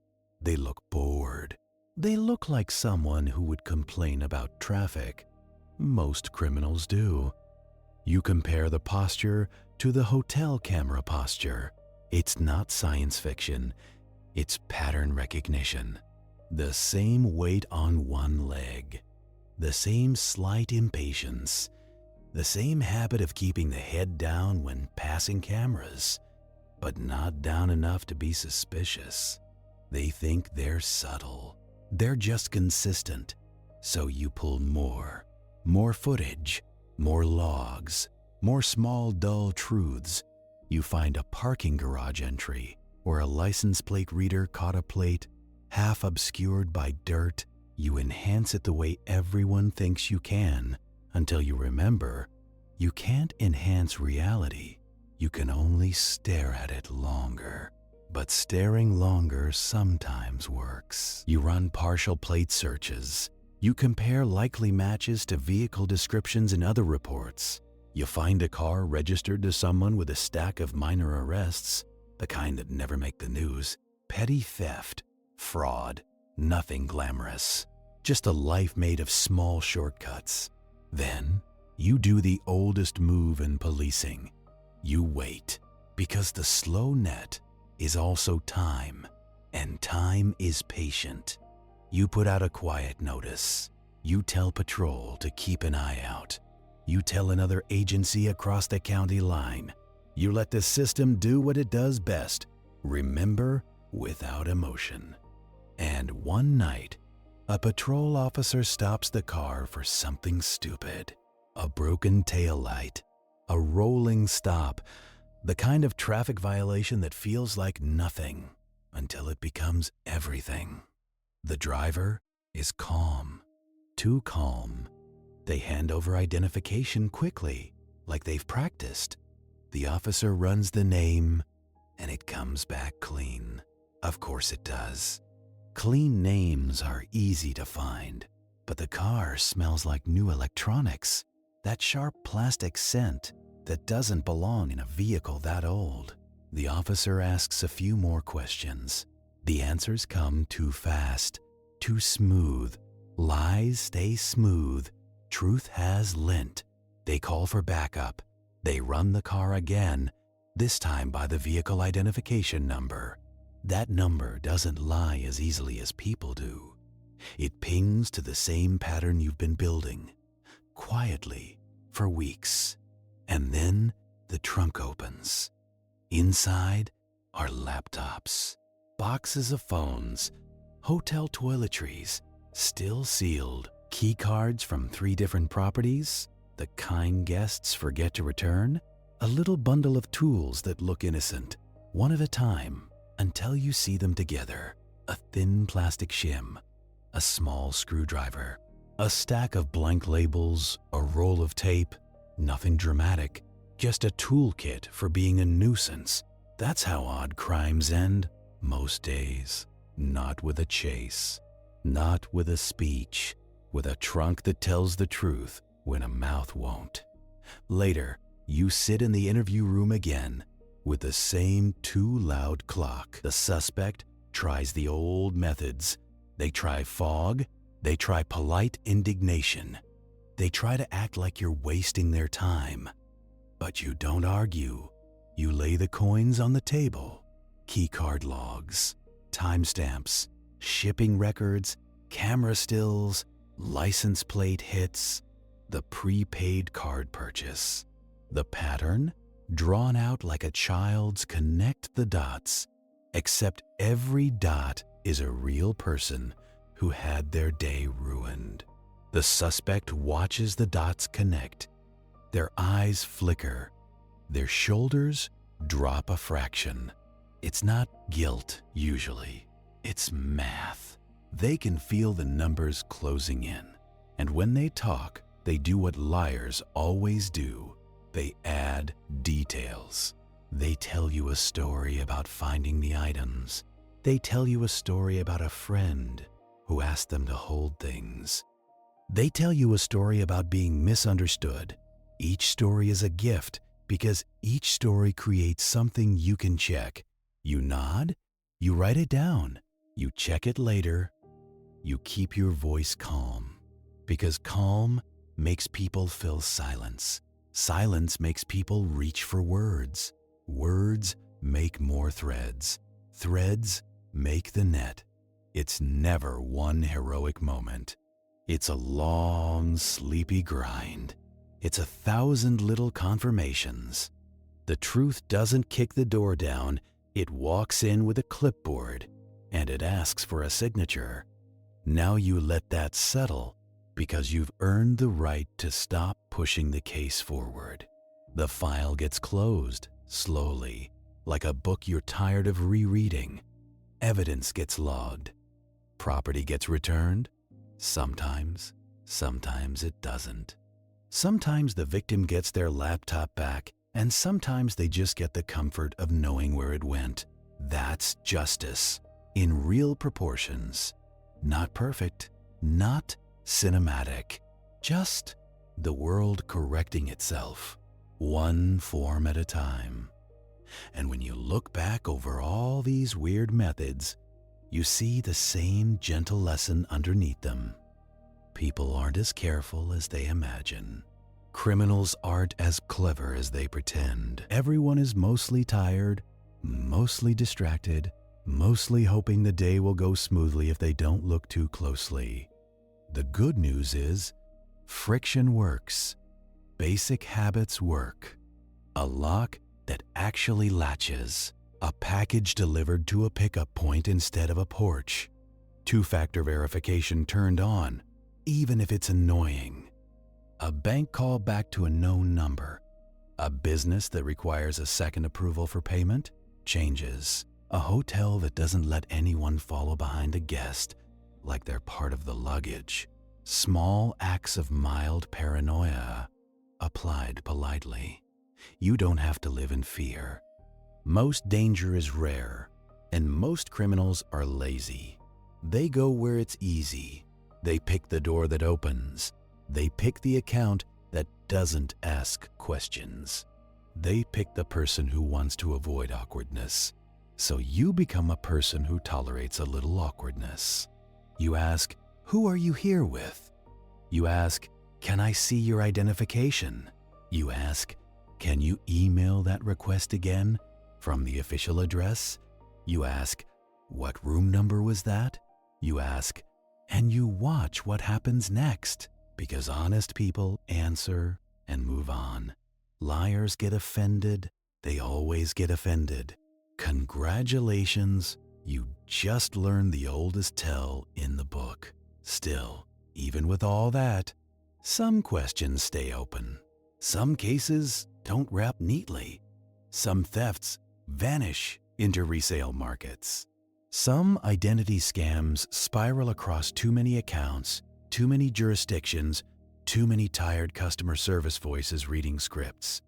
They look bored. They look like someone who would complain about traffic. Most criminals do. You compare the posture to the hotel camera posture. It's not science fiction. It's pattern recognition. The same weight on one leg. The same slight impatience. The same habit of keeping the head down when passing cameras, but not down enough to be suspicious. They think they're subtle. They're just consistent. So you pull more footage, more logs, more small dull truths. You find a parking garage entry or a license plate reader caught a plate half obscured by dirt. You enhance it the way everyone thinks you can until you remember you can't enhance reality. You can only stare at it longer. But staring longer sometimes works. You run partial plate searches. You compare likely matches to vehicle descriptions in other reports. You find a car registered to someone with a stack of minor arrests, the kind that never make the news. Petty theft, fraud, nothing glamorous. Just a life made of small shortcuts. Then, you do the oldest move in policing. You wait, because the slow net is also time, and time is patient. You put out a quiet notice. You tell patrol to keep an eye out. You tell another agency across the county line. You let the system do what it does best. Remember without emotion. And one night, A patrol officer stops the car for something stupid. A broken taillight, a rolling stop, the kind of traffic violation that feels like nothing until it becomes everything. The driver is calm, too calm. They hand over identification quickly, like they've practiced. The officer runs the name, and it comes back clean. Of course it does. Clean names are easy to find, but the car smells like new electronics, that sharp plastic scent that doesn't belong in a vehicle that old. The officer asks a few more questions. The answers come too fast, too smooth. Lies stay smooth. Truth has lint. They call for backup. They run the car again, this time by the vehicle identification number. That number doesn't lie as easily as people do. It pings to the same pattern you've been building, quietly, for weeks. And then the trunk opens. Inside are laptops, boxes of phones, hotel toiletries, still sealed, key cards from 3 different properties, the kind guests forget to return, a little bundle of tools that look innocent, one at a time, until you see them together. A thin plastic shim, a small screwdriver, a stack of blank labels, a roll of tape, nothing dramatic, just a toolkit for being a nuisance. That's how odd crimes end most days. Not with a chase, not with a speech, with a trunk that tells the truth when a mouth won't. Later, you sit in the interview room again with the same too loud clock. The suspect tries the old methods. They try fog. They try polite indignation. They try to act like you're wasting their time. But you don't argue. You lay the coins on the table. Keycard logs, timestamps, shipping records, camera stills, license plate hits, the prepaid card purchase. The pattern, drawn out like a child's connect the dots, except every dot is a real person who had their day ruined. The suspect watches the dots connect. Their eyes flicker. Their shoulders drop a fraction. It's not guilt, usually. It's math. They can feel the numbers closing in. And when they talk, they do what liars always do. They add details. They tell you a story about finding the items. They tell you a story about a friend who asked them to hold things. They tell you a story about being misunderstood. Each story is a gift because each story creates something you can check. You nod, you write it down, you check it later. You keep your voice calm because calm makes people fill silence. Silence makes people reach for words. Words make more threads. Threads make the net. It's never one heroic moment. It's a long, sleepy grind. It's 1,000 little confirmations. The truth doesn't kick the door down. It walks in with a clipboard, and it asks for a signature. Now you let that settle because you've earned the right to stop pushing the case forward. The file gets closed, slowly, like a book you're tired of rereading. Evidence gets logged. Property gets returned. Sometimes it doesn't. Sometimes the victim gets their laptop back, and sometimes they just get the comfort of knowing where it went. That's justice, in real proportions. Not perfect, not cinematic, just the world correcting itself, one form at a time. And when you look back over all these weird methods, you see the same gentle lesson underneath them. People aren't as careful as they imagine. Criminals aren't as clever as they pretend. Everyone is mostly tired, mostly distracted, mostly hoping the day will go smoothly if they don't look too closely. The good news is, friction works. Basic habits work. A lock that actually latches. A package delivered to a pickup point instead of a porch. Two-factor verification turned on, even if it's annoying. A bank call back to a known number. A business that requires a second approval for payment changes. A hotel that doesn't let anyone follow behind a guest like they're part of the luggage. Small acts of mild paranoia applied politely. You don't have to live in fear. Most danger is rare, and most criminals are lazy. They go where it's easy. They pick the door that opens. They pick the account that doesn't ask questions. They pick the person who wants to avoid awkwardness. So you become a person who tolerates a little awkwardness. You ask, "Who are you here with?" You ask, "Can I see your identification?" You ask, "Can you email that request again from the official address?" You ask, "What room number was that?" You ask, and you watch what happens next, because honest people answer and move on. Liars get offended. They always get offended. Congratulations, you just learned the oldest tale in the book. Still, even with all that, some questions stay open. Some cases don't wrap neatly. Some thefts vanish into resale markets. Some identity scams spiral across too many accounts, too many jurisdictions, too many tired customer service voices reading scripts.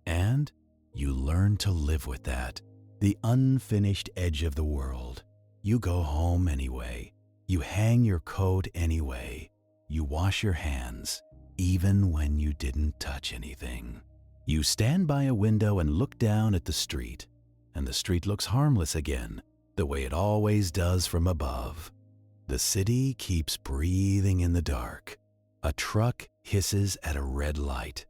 And you learn to live with that, the unfinished edge of the world. You go home anyway. You hang your coat anyway. You wash your hands, even when you didn't touch anything. You stand by a window and look down at the street, and the street looks harmless again, the way it always does from above. The city keeps breathing in the dark. A truck hisses at a red light.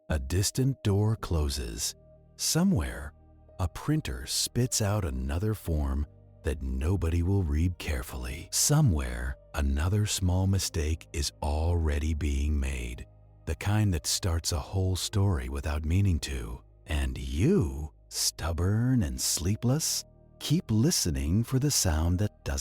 A distant door closes. Somewhere, a printer spits out another form that nobody will read carefully. Somewhere, another small mistake is already being made, the kind that starts a whole story without meaning to. And you, stubborn and sleepless, keep listening for the sound that doesn't